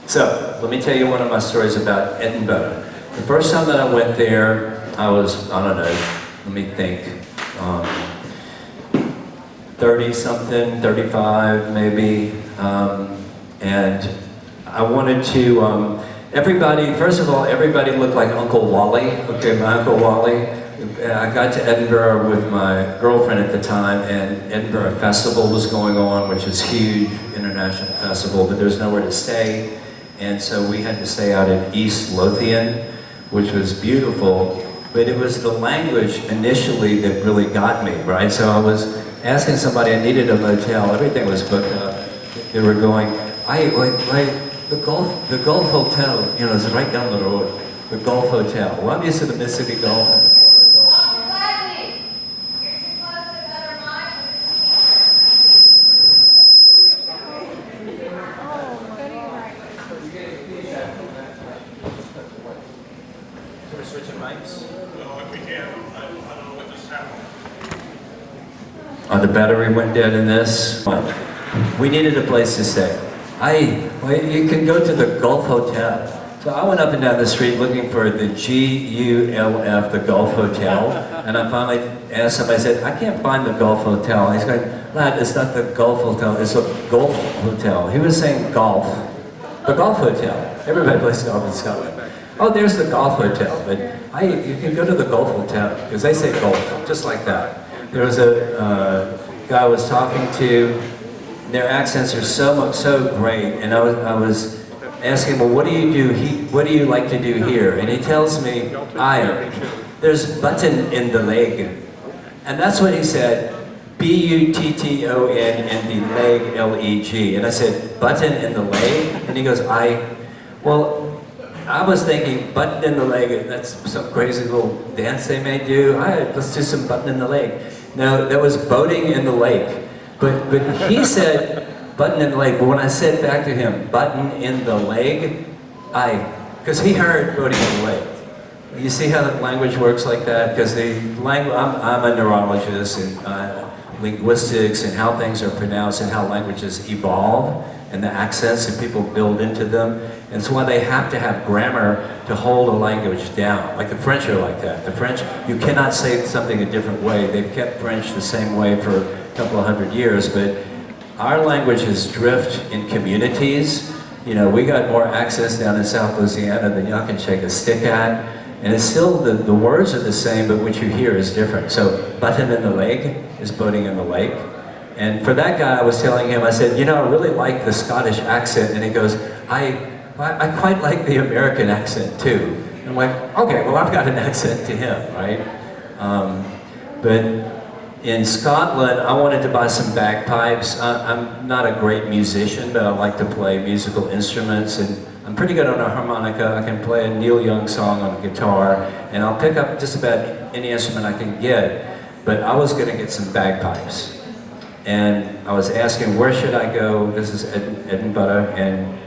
So, let me tell you one of my stories about Edinburgh. The first time that I went there, I was, I don't know, let me think, 30-something, 35 maybe, and I wanted to, everybody, first of all, everybody looked like Uncle Wally, okay, my Uncle Wally. I got to Edinburgh with my girlfriend at the time, and Edinburgh Festival was going on, which is huge, international festival, but there's nowhere to stay. And so we had to stay out in East Lothian, which was beautiful, but it was the language initially that really got me, right? So I was asking somebody, I needed a motel, everything was booked up. They were going, the Gulf Hotel, you know, is right down the road, the Gulf Hotel. Well, I'm used to the Mississippi Gulf. The battery went dead in this. We needed a place to stay. You can go to the Gulf Hotel. So I went up and down the street looking for the G-U-L-F, the Gulf Hotel. And I finally asked somebody, I said, I can't find the Gulf Hotel. And he's going, lad, it's not the Gulf Hotel, it's a Gulf Hotel. He was saying golf. The Gulf Hotel. Everybody plays golf in Scotland. Oh, there's the Gulf Hotel. But you can go to the Gulf Hotel, because they say golf, just like that. There was a guy I was talking to, their accents are so great, and I was asking, well, what do you do? What do you like to do here? And he tells me, there's button in the leg. And that's what he said, B-U-T-T-O-N in the leg, L-E-G. And I said, button in the leg? And he goes, well, I was thinking button in the leg, that's some crazy little dance they may do. Let's do some button in the leg. No, that was boating in the lake. But he said button in the leg, but when I said back to him, button in the leg, because he heard boating in the lake. You see how the language works like that? Because I'm a neurologist and linguistics and how things are pronounced and how languages evolve and the accents that people build into them. And so why they have to have grammar to hold a language down. Like the French are like that. The French, you cannot say something a different way. They've kept French the same way for a couple of hundred years, but our languages drift in communities. You know, we got more access down in South Louisiana than y'all can shake a stick at. And it's still, the words are the same, but what you hear is different. So, button in the leg is boating in the lake. And for that guy, I was telling him, I said, you know, I really like the Scottish accent. And he goes, I quite like the American accent too. And I'm like, okay, well, I've got an accent to him, right? But in Scotland, I wanted to buy some bagpipes. I'm not a great musician, but I like to play musical instruments. And I'm pretty good on a harmonica. I can play a Neil Young song on a guitar. And I'll pick up just about any instrument I can get. But I was going to get some bagpipes. And I was asking, where should I go? This is Edinburgh, and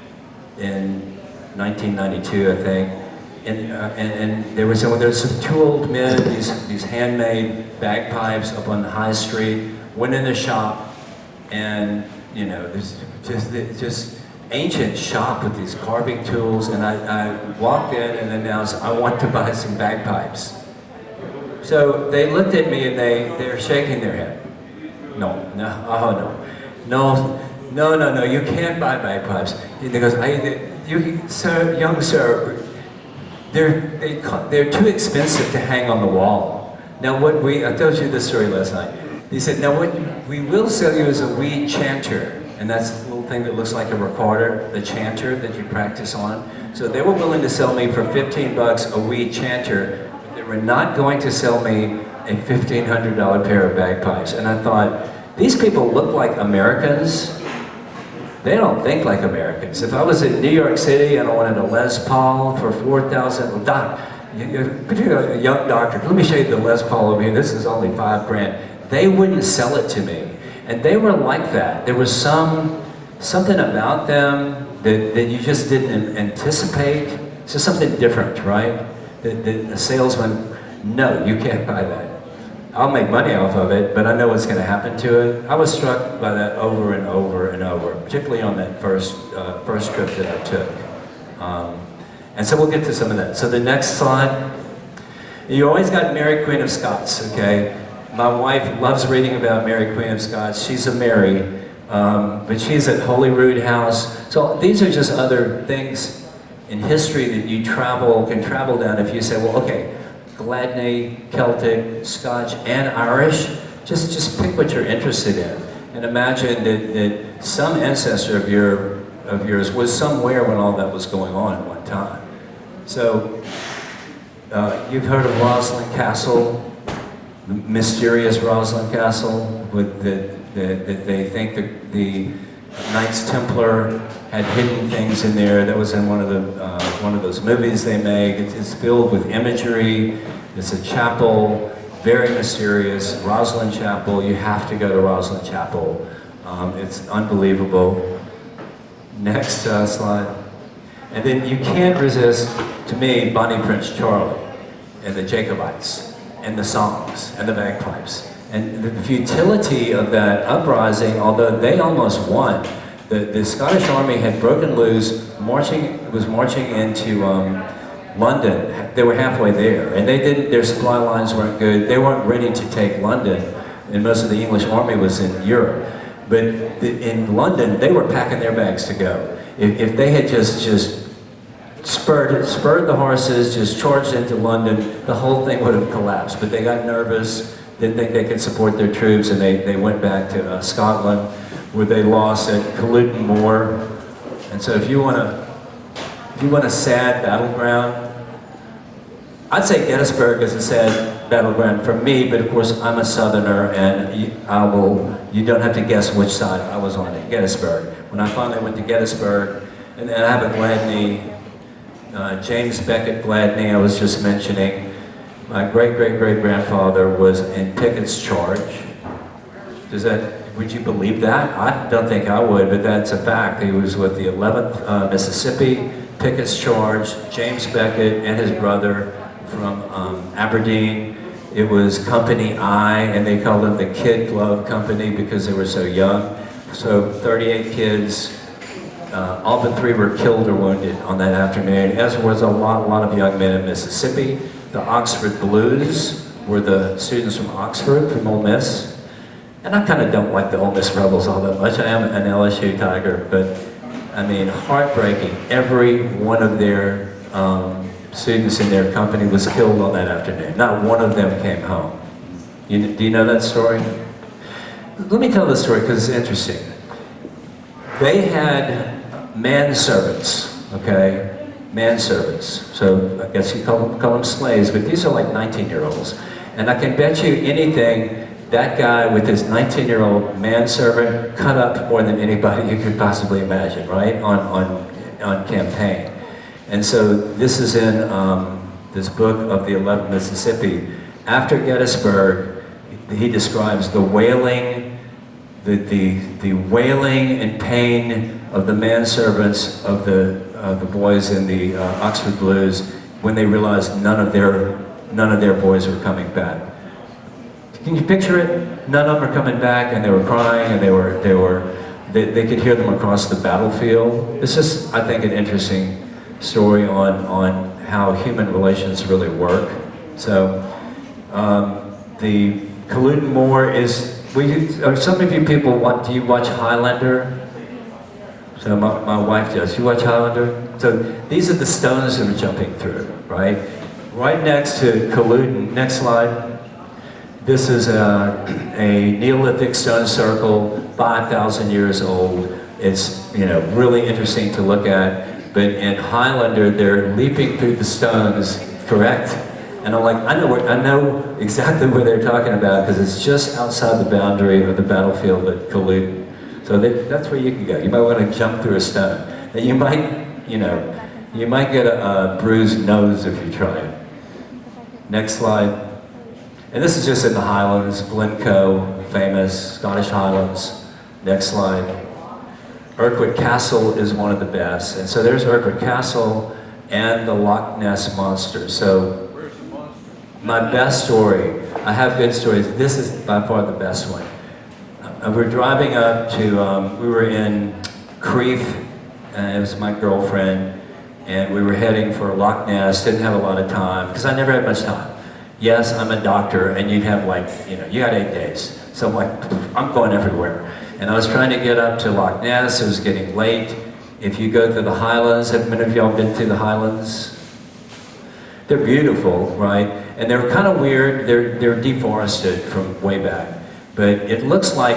in 1992, I think. And there was some two old men, these handmade bagpipes up on the high street. Went in the shop, and you know, there's just ancient shop with these carving tools. And I walked in and announced, I want to buy some bagpipes. So they looked at me and they're shaking their head. No, you can't buy bagpipes. And they goes, sir, young sir, they're too expensive to hang on the wall. Now I told you this story last night. He said, now what we will sell you is a weed chanter. And that's a little thing that looks like a recorder, the chanter that you practice on. So they were willing to sell me for $15 a weed chanter. But they were not going to sell me a $1,500 pair of bagpipes. And I thought, these people look like Americans. They don't think like Americans. If I was in New York City and I wanted a Les Paul for $4,000, doc, particularly a young doctor, let me show you the Les Paul over here. This is only $5 grand. They wouldn't sell it to me. And they were like that. There was something about them that you just didn't anticipate. It's just something different, right? The salesman, no, you can't buy that. I'll make money off of it, but I know what's going to happen to it. I was struck by that over and over and over, particularly on that first trip that I took. And so we'll get to some of that. So the next slide, you always got Mary Queen of Scots, okay? My wife loves reading about Mary Queen of Scots. She's a Mary, but she's at Holyrood House. So these are just other things in history that you can travel down if you say, well, okay, Gladney, Celtic, Scotch, and Irish, just pick what you're interested in. And imagine that some ancestor of yours was somewhere when all that was going on at one time. So, you've heard of Roslin Castle, the mysterious Roslin Castle, that they think the Knights Templar had hidden things in there. That was in one of those movies they made. It's filled with imagery. It's a chapel, very mysterious. Roslin Chapel. You have to go to Roslin Chapel. It's unbelievable. Next slide. And then you can't resist, to me, Bonnie Prince Charlie and the Jacobites and the songs and the bagpipes. And the futility of that uprising, although they almost won, the Scottish army had broken loose, was marching into London. They were halfway there, and their supply lines weren't good. They weren't ready to take London, and most of the English army was in Europe. But in London, they were packing their bags to go. If they had just spurred the horses, just charged into London, the whole thing would have collapsed. But they got nervous, didn't think they could support their troops, and they went back to Scotland, where they lost at Culloden Moor. And so if you want a sad battleground, I'd say Gettysburg is a sad battleground for me, but of course I'm a Southerner, and you don't have to guess which side I was on at Gettysburg. When I finally went to Gettysburg, and I have a Gladney, James Beckett Gladney I was just mentioning. My great-great-great-grandfather was in Pickett's charge. Would you believe that? I don't think I would, but that's a fact. He was with the 11th Mississippi, Pickett's charge, James Beckett and his brother from Aberdeen. It was Company I, and they called them the Kid Glove Company because they were so young. So 38 kids, all but 3 were killed or wounded on that afternoon, as was a lot of young men in Mississippi. The Oxford Blues were the students from Oxford, from Ole Miss. And I kind of don't like the Ole Miss Rebels all that much. I am an LSU Tiger, but I mean, heartbreaking. Every one of their students in their company was killed on that afternoon. Not one of them came home. Do you know that story? Let me tell this story because it's interesting. They had manservants, okay? Manservants. So I guess you call them slaves, but these are like 19-year-olds. And I can bet you anything, that guy with his 19-year-old manservant cut up more than anybody you could possibly imagine, right? On campaign. And so this is in this book of the 11th Mississippi. After Gettysburg, he describes the wailing the wailing and pain of the manservants of the boys in the Oxford Blues when they realized none of their boys were coming back. Can you picture it? None of them are coming back, and they were crying, and they could hear them across the battlefield. It's just, I think, an interesting story on how human relations really work. So the Culloden Moor is, some of you people do you watch Highlander? So my wife does. You watch Highlander? So these are the stones that we're jumping through, right? Right next to Culloden, next slide. This is a Neolithic stone circle, 5,000 years old. It's, you know, really interesting to look at. But in Highlander, they're leaping through the stones, correct? And I'm like, I know exactly what they're talking about because it's just outside the boundary of the battlefield at Culloden. So that's where you can go. You might want to jump through a stone. And you might, you might get a bruised nose if you try it. Next slide. And this is just in the Highlands, Glencoe, famous Scottish Highlands. Next slide. Urquhart Castle is one of the best. And so there's Urquhart Castle and the Loch Ness Monster. So my best story, I have good stories. This is by far the best one. We're driving up to, we were in Crieff, and it was my girlfriend, and we were heading for Loch Ness, didn't have a lot of time, because I never had much time. Yes, I'm a doctor, and you'd have like, you got 8 days. So I'm like, I'm going everywhere. And I was trying to get up to Loch Ness, it was getting late. If you go through the Highlands, have many of y'all been through the Highlands? They're beautiful, right? And they're kind of weird, they're deforested from way back. But it looks like,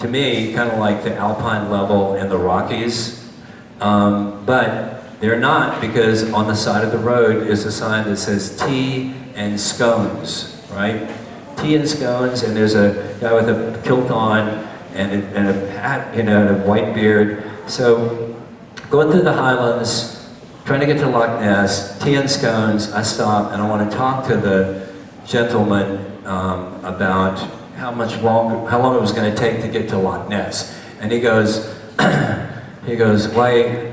to me, kind of like the Alpine level in the Rockies. But they're not, because on the side of the road is a sign that says tea and scones, right? Tea and scones, and there's a guy with a kilt on and a hat, and a white beard. So going through the Highlands, trying to get to Loch Ness, tea and scones, I stop and I want to talk to the gentleman about how long it was going to take to get to Loch Ness. And he goes, why,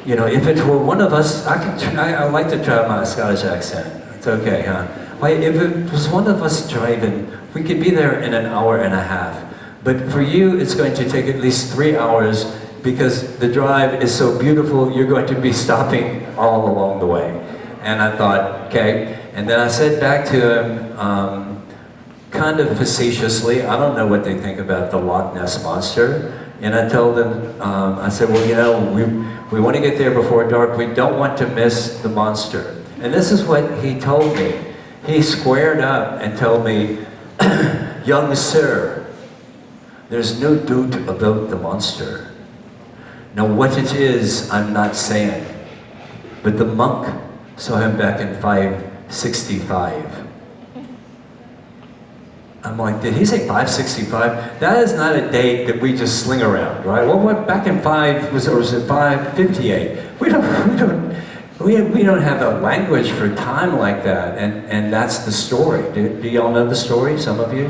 if it were one of us, I like to try my Scottish accent. It's okay, huh? Why, if it was one of us driving, we could be there in an hour and a half. But for you, it's going to take at least 3 hours because the drive is so beautiful, you're going to be stopping all along the way. And I thought, okay. And then I said back to him, kind of facetiously, I don't know what they think about the Loch Ness Monster. And I told them, I said, well, we want to get there before dark. We don't want to miss the monster. And this is what he told me. He squared up and told me, young sir, there's no doubt about the monster. Now what it is, I'm not saying. But the monk saw him back in 565. I'm like, did he say 565? That is not a date that we just sling around, right? Well, what back in was it 558? We don't have a language for time like that, and that's the story. Do y'all know the story? Some of you?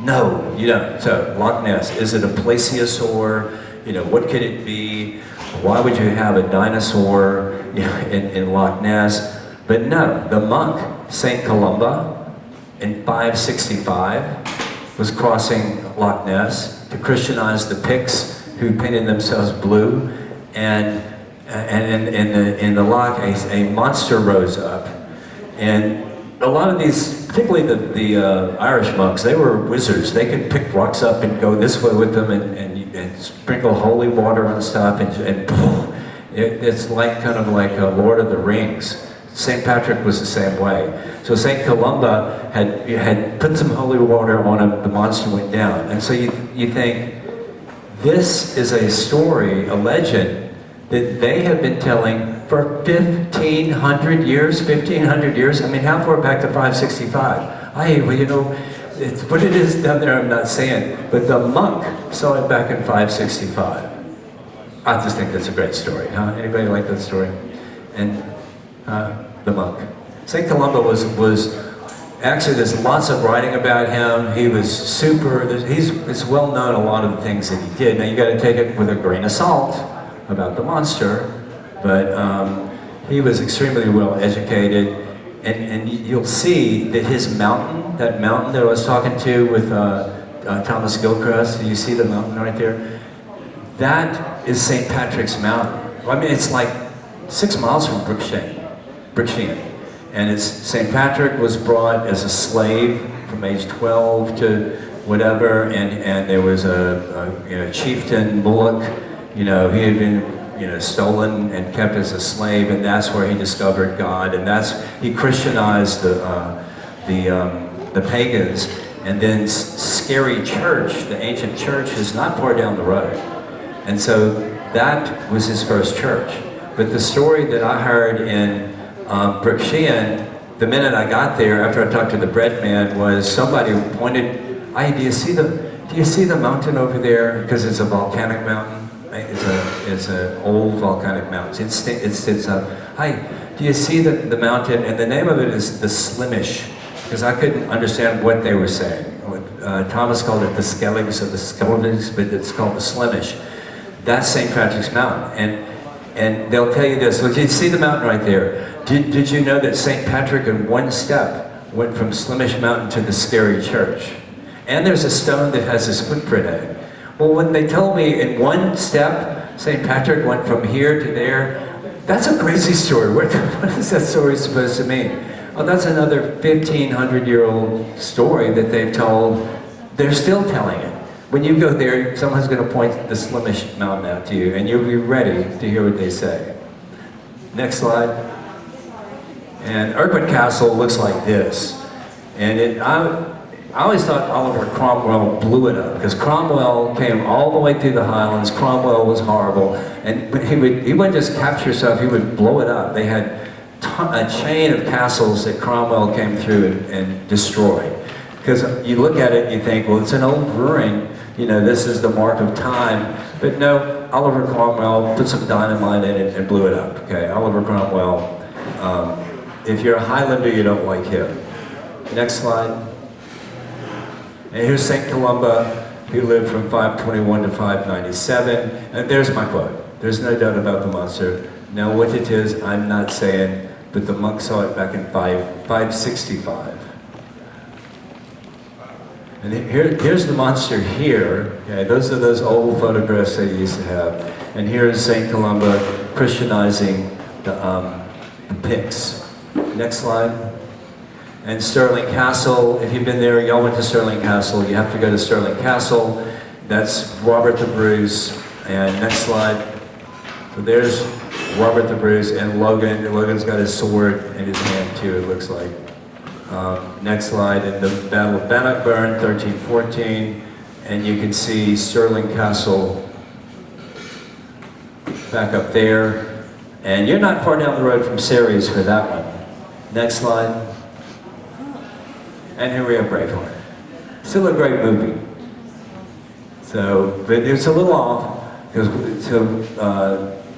No, you don't. So Loch Ness, is it a plesiosaur? What could it be? Why would you have a dinosaur in Loch Ness? But no, the monk, Saint Columba, in 565, was crossing Loch Ness to Christianize the Picts, who painted themselves blue, and in the loch, a monster rose up, and a lot of these, particularly the Irish monks, they were wizards. They could pick rocks up and go this way with them, and sprinkle holy water on stuff, and it's like kind of like Lord of the Rings. St. Patrick was the same way. So St. Columba had put some holy water on him, the monster went down. And so you think, this is a story, a legend, that they have been telling for 1,500 years, 1,500 years? I mean, how far back to 565? It's what it is down there, I'm not saying, but the monk saw it back in 565. I just think that's a great story, huh? Anybody like that story? And the monk. St. Columba was actually, there's lots of writing about him. He was it's well known a lot of the things that he did. Now you got to take it with a grain of salt about the monster, but he was extremely well educated, and you'll see that his mountain, that mountain that I was talking to with Thomas Gilchrist, you see the mountain right there? That is St. Patrick's Mountain. I mean, it's like 6 miles from Brookshean. And it's St. Patrick was brought as a slave from age 12 to whatever, and there was a chieftain, Bullock, he had been stolen and kept as a slave, and that's where he discovered God, and he Christianized the pagans. And then Scary Church, the ancient church, is not far down the road, and so that was his first church. But the story that I heard in Brookshean, the minute I got there, after I talked to the bread man, was somebody pointed, "Hey, do you see the mountain over there? Because it's a volcanic mountain. It's an old volcanic mountain. It sits up. Hey, do you see the mountain?" And the name of it is the Slimish, because I couldn't understand what they were saying. Thomas called it the Skelligs or the Skelligs, but it's called the Slimish. That's St. Patrick's Mountain, and they'll tell you this. Look, you see the mountain right there. Did you know that St. Patrick in one step went from Slimish Mountain to the Scary Church? And there's a stone that has his footprint in it. Well, when they told me in one step, St. Patrick went from here to there, that's a crazy story. What is that story supposed to mean? Well, that's another 1,500-year-old story that they've told. They're still telling it. When you go there, someone's going to point the Slimish Mountain out to you, and you'll be ready to hear what they say. Next slide. And Urquhart Castle looks like this. And I always thought Oliver Cromwell blew it up, because Cromwell came all the way through the Highlands. Cromwell was horrible, but he wouldn't just capture stuff, he would blow it up. They had a chain of castles that Cromwell came through and destroyed. Because you look at it and you think, well, it's an old ruin, this is the mark of time. But no, Oliver Cromwell put some dynamite in it and blew it up, okay? Oliver Cromwell, if you're a Highlander, you don't like him. Next slide. And here's St. Columba, who lived from 521 to 597. And there's my quote. There's no doubt about the monster. Now what it is, I'm not saying, but the monk saw it back in 565. And here's the monster here. Okay, those are those old photographs they used to have. And here's St. Columba Christianizing the Picts. Next slide. And Stirling Castle, if you've been there, y'all went to Stirling Castle, you have to go to Stirling Castle. That's Robert the Bruce. And next slide. So there's Robert the Bruce and Logan. Logan's got his sword in his hand too, it looks like. Next slide, in the Battle of Bannockburn, 1314. And you can see Stirling Castle back up there. And you're not far down the road from Ceres for that one. Next slide. And here we have Braveheart. Still a great movie. So, but it's a little off, because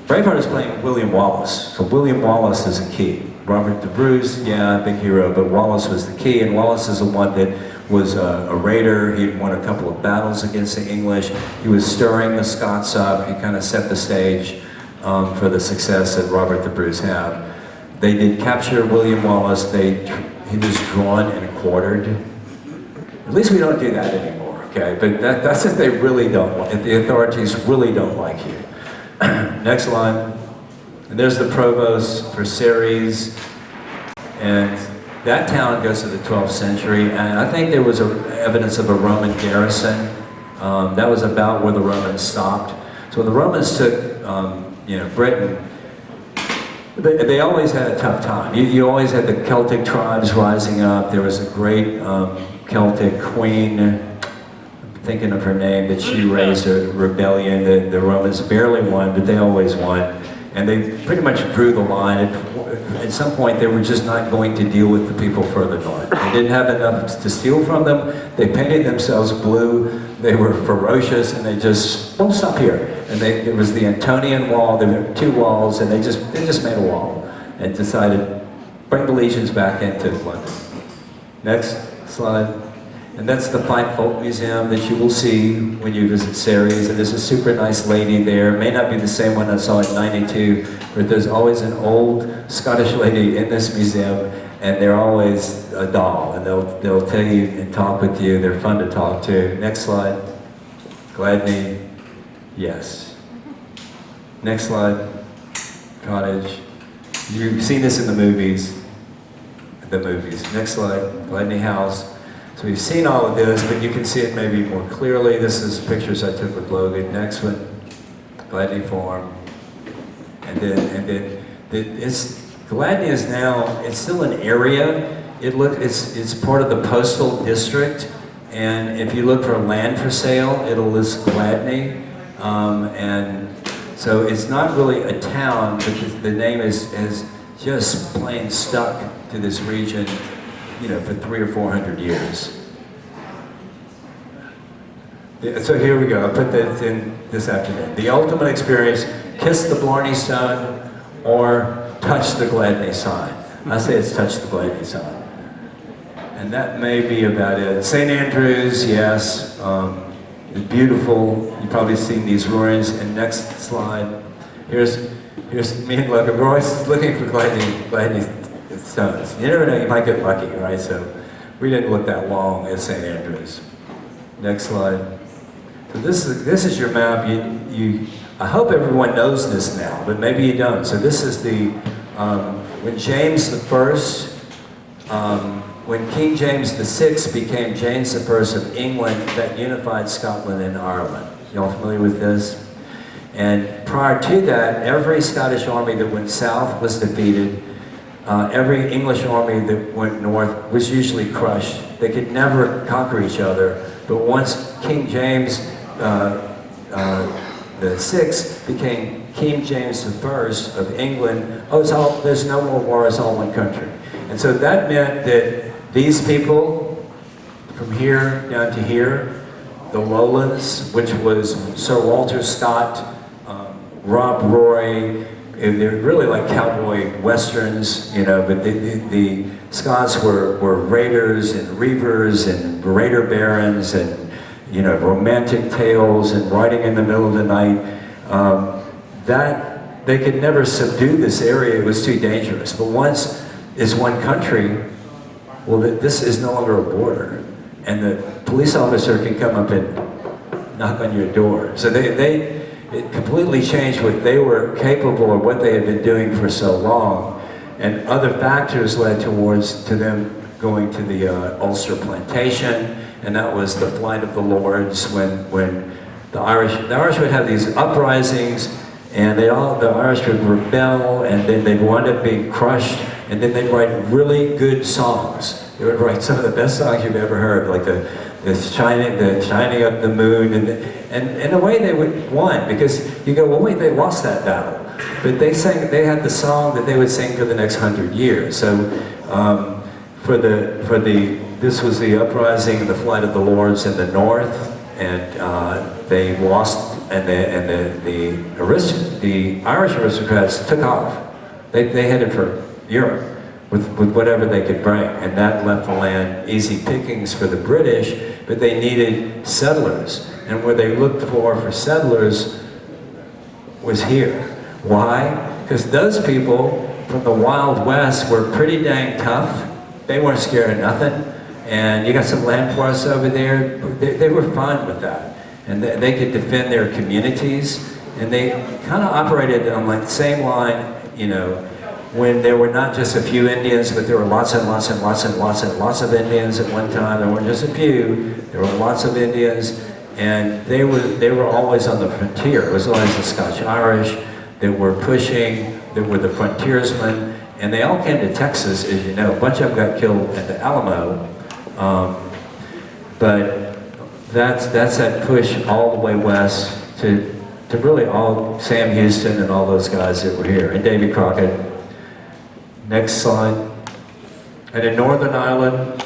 Braveheart is playing William Wallace. So William Wallace is a key. Robert the Bruce, yeah, big hero, but Wallace was the key, and Wallace is the one that was a raider. He had won a couple of battles against the English. He was stirring the Scots up. He kind of set the stage for the success that Robert the Bruce had. They did capture William Wallace. He was drawn and quartered. At least we don't do that anymore, okay? But that's if they really don't want, if the authorities really don't like you. Next line. And there's the provost for Ceres. And that town goes to the 12th century. And I think there was evidence of a Roman garrison. That was about where the Romans stopped. So when the Romans took Britain, they always had a tough time. You always had the Celtic tribes rising up. There was a great Celtic queen, I'm thinking of her name, that she raised a rebellion. The Romans barely won, but they always won. And they pretty much drew the line. At some point, they were just not going to deal with the people further north. They didn't have enough to steal from them. They painted themselves blue. They were ferocious, and they just, don't stop here. And there was the Antonian Wall. There were 2 walls, and they just made a wall and decided, bring the legions back into London. Next slide. And that's the Fine Folk Museum that you will see when you visit Ceres. And there's a super nice lady there. May not be the same one I saw in '92, but there's always an old Scottish lady in this museum, and they're always a doll. And they'll tell you and talk with you. They're fun to talk to. Next slide. Gladney. Yes. Next slide. Cottage. You've seen this in the movies. Next slide. Gladney House. So we've seen all of this, but you can see it maybe more clearly. This is pictures I took with Logan. Next one, Gladney Farm. And then Gladney is now, it's still an area. It's part of the postal district. And if you look for land for sale, it'll list Gladney. And so it's not really a town, but the name is just plain stuck to this region, you know, for 300 or 400 years. So here we go, I put this in this afternoon. The ultimate experience, kiss the Blarney Stone or touch the Gladney sign. I say it's touch the Gladney sign. And that may be about it. St. Andrews, yes, beautiful. You've probably seen these ruins. And next slide, here's me and Logan. We're always looking for Gladney stones. You never know, you might get lucky, right? So we didn't look that long at St. Andrews. Next slide. So this is your map. I hope everyone knows this now, but maybe you don't. So this is when James I, when King James VI became James I of England, that unified Scotland and Ireland. Y'all familiar with this? And prior to that, every Scottish army that went south was defeated. Every English army that went north was usually crushed. They could never conquer each other. But once King James the Sixth became King James I of England, there's no more war, it's all one country. And so that meant that these people, from here down to here, the Lowlands, which was Sir Walter Scott, Rob Roy, they're really like cowboy westerns, you know, but the Scots were raiders and reavers and raider barons and, you know, romantic tales and riding in the middle of the night. That they could never subdue this area, it was too dangerous. But once is one country, well, this is no longer a border. And the police officer can come up and knock on your door. So it completely changed what they were capable of, what they had been doing for so long. And other factors led to them going to the Ulster Plantation, and that was the flight of the Lords when the Irish would have these uprisings, and the Irish would rebel, and then they'd wind up being crushed, and then they'd write really good songs. They would write some of the best songs you've ever heard, like the shining of the moon, and in a way they would won, because you go, well, wait, they lost that battle. But they had the song that they would sing for the next 100 years. So this was the uprising and the flight of the Lords in the north, and they lost, and the Irish aristocrats took off. They headed for Europe with whatever they could bring, and that left the land easy pickings for the British, but they needed settlers, and where they looked for settlers was here. Why? Because those people from the Wild West were pretty dang tough. They weren't scared of nothing, and you got some land for us over there. They were fine with that, and they could defend their communities, and they kind of operated on like the same line, you know, when there were not just a few Indians, but there were lots and lots and lots and lots and lots of Indians at one time. There weren't just a few, there were lots of Indians, and they were always on the frontier. It was always the Scotch-Irish that were pushing, that were the frontiersmen, and they all came to Texas, as you know. A bunch of them got killed at the Alamo, but that's that push all the way west to really all Sam Houston and all those guys that were here, and Davy Crockett. Next slide. And in Northern Ireland,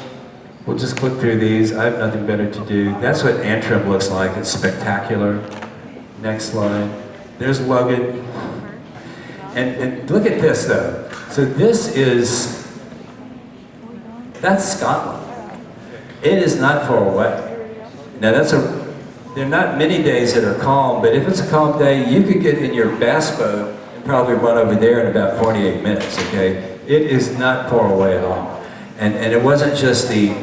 we'll just click through these. I have nothing better to do. That's what Antrim looks like. It's spectacular. Next slide. There's Logan. And look at this though. So that's Scotland. It is not far away. Now there are not many days that are calm, but if it's a calm day, you could get in your bass boat and probably run over there in about 48 minutes, okay? It is not far away at all. And it wasn't just the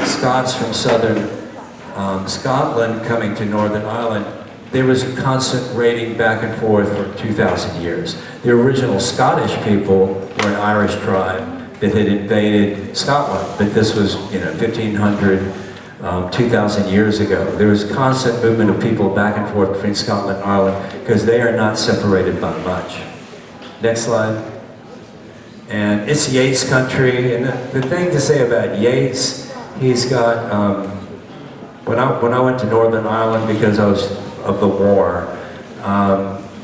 Scots from southern Scotland coming to Northern Ireland. There was a constant raiding back and forth for 2,000 years. The original Scottish people were an Irish tribe that had invaded Scotland, but this was 1,500, 2,000 years ago. There was constant movement of people back and forth between Scotland and Ireland because they are not separated by much. Next slide. And it's Yeats country, and the thing to say about Yeats, he's got, when I went to Northern Ireland because I was of the war,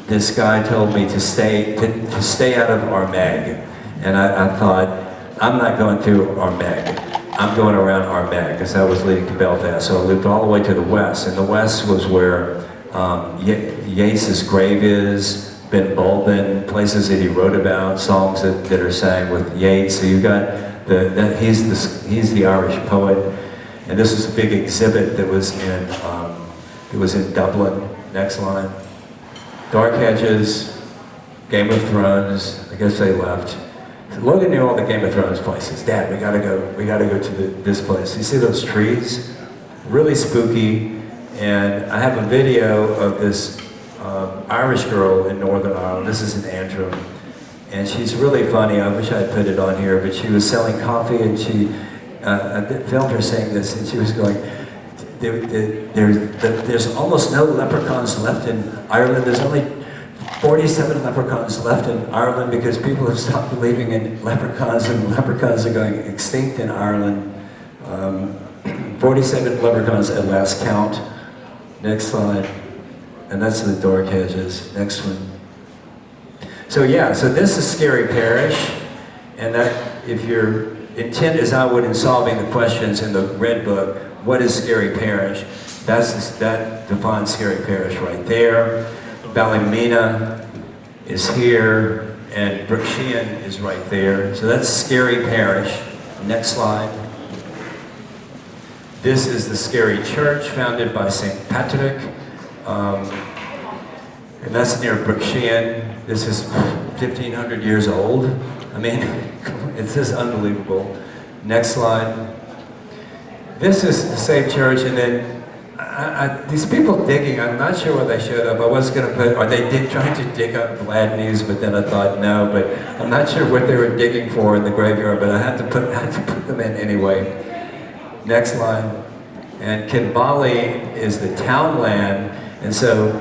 this guy told me to stay out of Armagh, and I thought, I'm not going through Armagh. I'm going around Armagh because that was leading to Belfast. So I lived all the way to the west, and the west was where Yeats's grave is. Ben Bulben, places that he wrote about, songs that are sang with Yeats. So you've got he's the Irish poet, and this is a big exhibit that was in Dublin. Next line. Dark Hedges, Game of Thrones. I guess they left. Logan knew all the Game of Thrones places. Dad, we gotta go to this place. You see those trees? Really spooky. And I have a video of this Irish girl in Northern Ireland. This is in Antrim, and she's really funny. I wish I had put it on here, but she was selling coffee, and I filmed her saying this, and she was going, there's almost no leprechauns left in Ireland. There's only 47 leprechauns left in Ireland because people have stopped believing in leprechauns, and leprechauns are going extinct in Ireland. 47 leprechauns at last count. Next slide. And that's the Dark Hedges. Next one. So yeah, so this is Scary Parish, and that if your intent is I would in solving the questions in the Red Book, what is Scary Parish? That defines Scary Parish right there. Ballymena is here, and Brookshean is right there. So that's Scary Parish. Next slide. This is the Scary Church, founded by St. Patrick. And that's near Brookshean. This is 1,500 years old. I mean, it's just unbelievable. Next slide. This is the same church, and then these people digging, I'm not sure why they showed up. I was going to put, or they did trying to dig up Gladney's, but then I thought no, but I'm not sure what they were digging for in the graveyard, but I had to put them in anyway. Next slide. And Kinbally is the townland, and so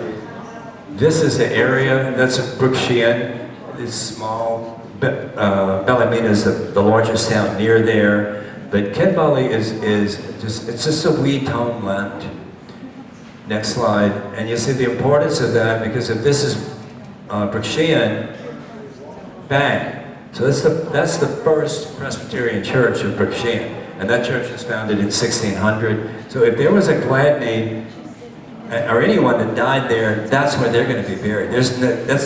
this is the area, that's Brookshean, it's small. Ballymena is the largest town near there, but Kinbally is just a wee townland. Next slide, and you see the importance of that, because if this is Brookshean, bang. So that's the first Presbyterian church of Brookshean. And that church was founded in 1600. So if there was a Gladney, or anyone that died there, that's where they're going to be buried. That's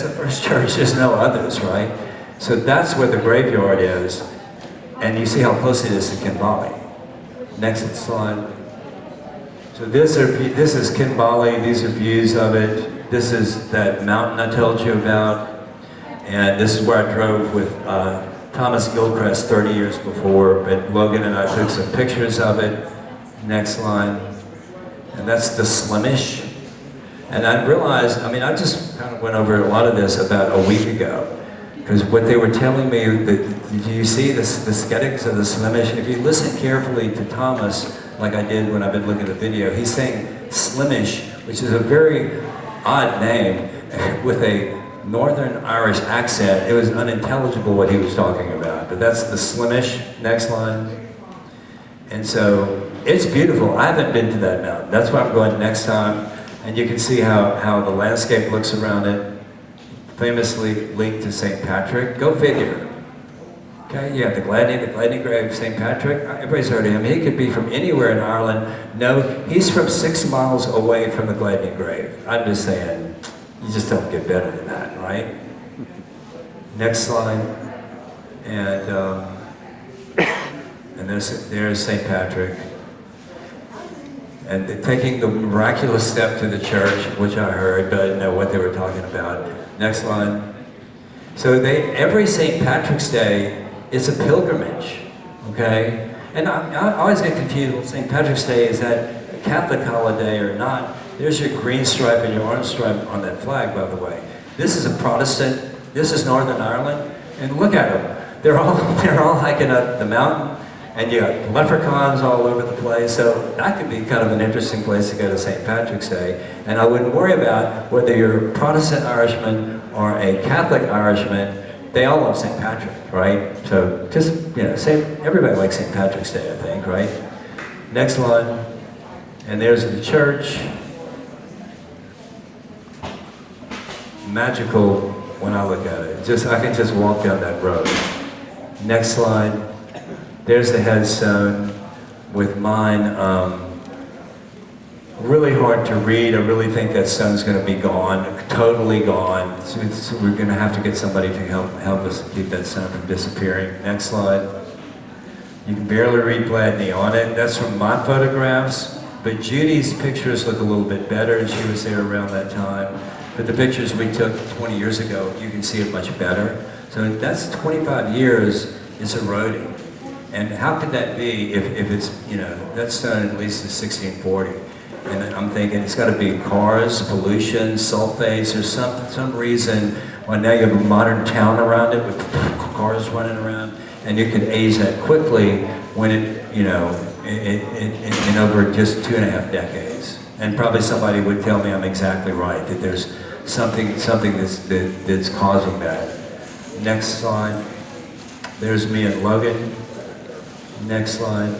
the first church, there's no others, right? So that's where the graveyard is. And you see how close it is to Kinbally. Next slide. So this is Kinbally, these are views of it. This is that mountain I told you about. And this is where I drove with Thomas Gilchrist 30 years before, but Logan and I took some pictures of it. Next line. And that's the Slimish. And I realized, I mean, I just kind of went over a lot of this about a week ago. Because what they were telling me, do you see the sketics of the Slimish? If you listen carefully to Thomas, like I did when I've been looking at the video, he's saying Slimish, which is a very odd name, with a Northern Irish accent. It was unintelligible what he was talking about, but that's the Slimish. Next line. And so it's beautiful. I haven't been to that mountain. That's why I'm going next time. And you can see how the landscape looks around it. Famously linked to St. Patrick. Go figure. Okay, you got the Gladney grave, St. Patrick. Everybody's heard of him. He could be from anywhere in Ireland. No, he's from 6 miles away from the Gladney grave. I'm just saying, you just don't get better than that, right? Next slide. And And there's St. Patrick. And taking the miraculous step to the church, which I heard, but I didn't know what they were talking about. Next line. So every St. Patrick's Day, it's a pilgrimage, okay? And I always get confused with St. Patrick's Day, is that a Catholic holiday or not? There's your green stripe and your orange stripe on that flag, by the way. This is a Protestant, this is Northern Ireland, and look at them. They're all hiking up the mountain, and you got leprechauns all over the place, so that could be kind of an interesting place to go to St. Patrick's Day. And I wouldn't worry about whether you're a Protestant Irishman or a Catholic Irishman, they all love St. Patrick, right? So just, everybody likes St. Patrick's Day, I think, right? Next one, and there's the church. Magical when I look at it. I can just walk down that road. Next slide. There's the headstone with mine. Really hard to read. I really think that stone's going to be gone, totally gone. So we're going to have to get somebody to help us keep that stone from disappearing. Next slide. You can barely read Gladney on it. That's from my photographs, but Judy's pictures look a little bit better, and she was there around that time. But the pictures we took 20 years ago, you can see it much better. So that's 25 years, it's eroding. And how could that be if it's, that stone at least is 1640. And then I'm thinking it's got to be cars, pollution, sulfates, or some reason why now you have a modern town around it with cars running around, and you can age that quickly when in over just 2.5 decades. And probably somebody would tell me I'm exactly right, that there's something that's causing that. Next slide. There's me and Logan. Next slide.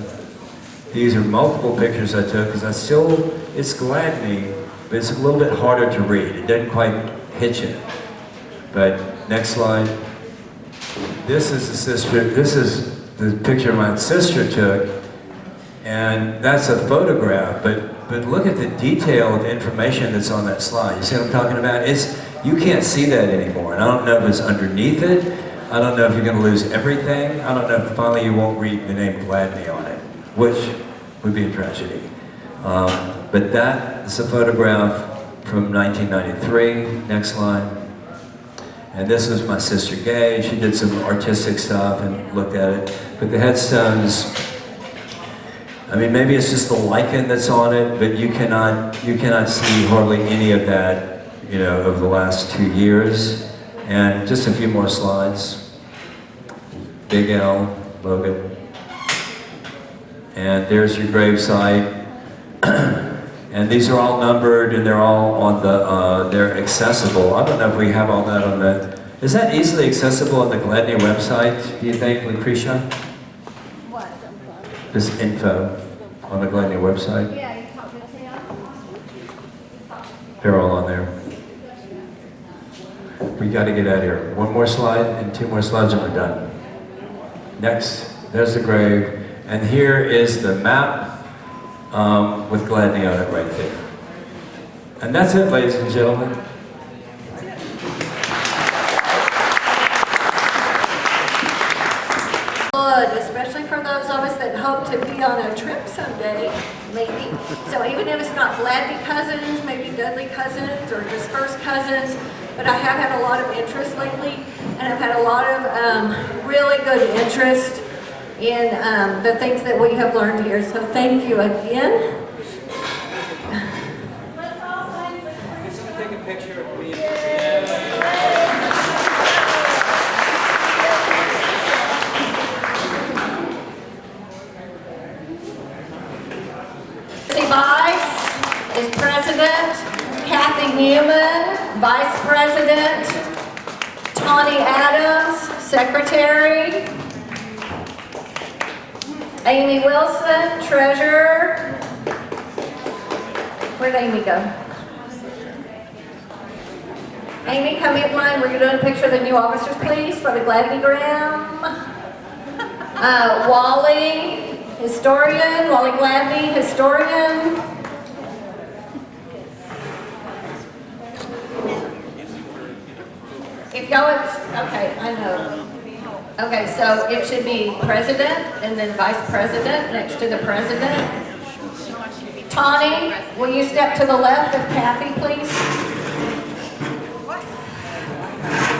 These are multiple pictures I took because it's Gladney, but it's a little bit harder to read. It doesn't quite hit you. But next slide. This is the picture my sister took, and that's a photograph, but look at the detail of information that's on that slide. You see what I'm talking about? You can't see that anymore, and I don't know if it's underneath it. I don't know if you're going to lose everything. I don't know if finally you won't read the name Gladney on it, which would be a tragedy. But that is a photograph from 1993. Next slide. And this is my sister Gay. She did some artistic stuff and looked at it. But the headstones, I mean, maybe it's just the lichen that's on it, but you cannot see hardly any of that, over the last 2 years. And just a few more slides. Big L, Logan. And there's your gravesite. And these are all numbered, and they're all on they're accessible. I don't know if we have all that on the, is that easily accessible on the Gladney website, do you think, Lucretia? What? This info on the Gladney website? Yeah, you talked to Sam. They're all on there. We got to get out of here. One more slide and 2 more slides and we're done. Next, there's the grave. And here is the map with Gladney on it right there. And that's it, ladies and gentlemen. Good, especially for those of us that hope to be on a trip someday, maybe. So even if it's not Gladney cousins, maybe Dudley cousins or just first cousins, but I have had a lot of interest lately, and I've had a lot of really good interest in the things that we have learned here. So thank you again. Take a picture of me. Vice is President, Kathy Newman, Vice President, Tawny Adams, Secretary, Amy Wilson, Treasurer. Where'd Amy go? Amy, come in line. We're doing a picture of the new officers, please, for the Gladney-gram. Wally, historian. Wally Gladney, historian. If y'all, okay, I know. Okay, so it should be president and then vice president next to the president. Tawny, will you step to the left of Kathy, please?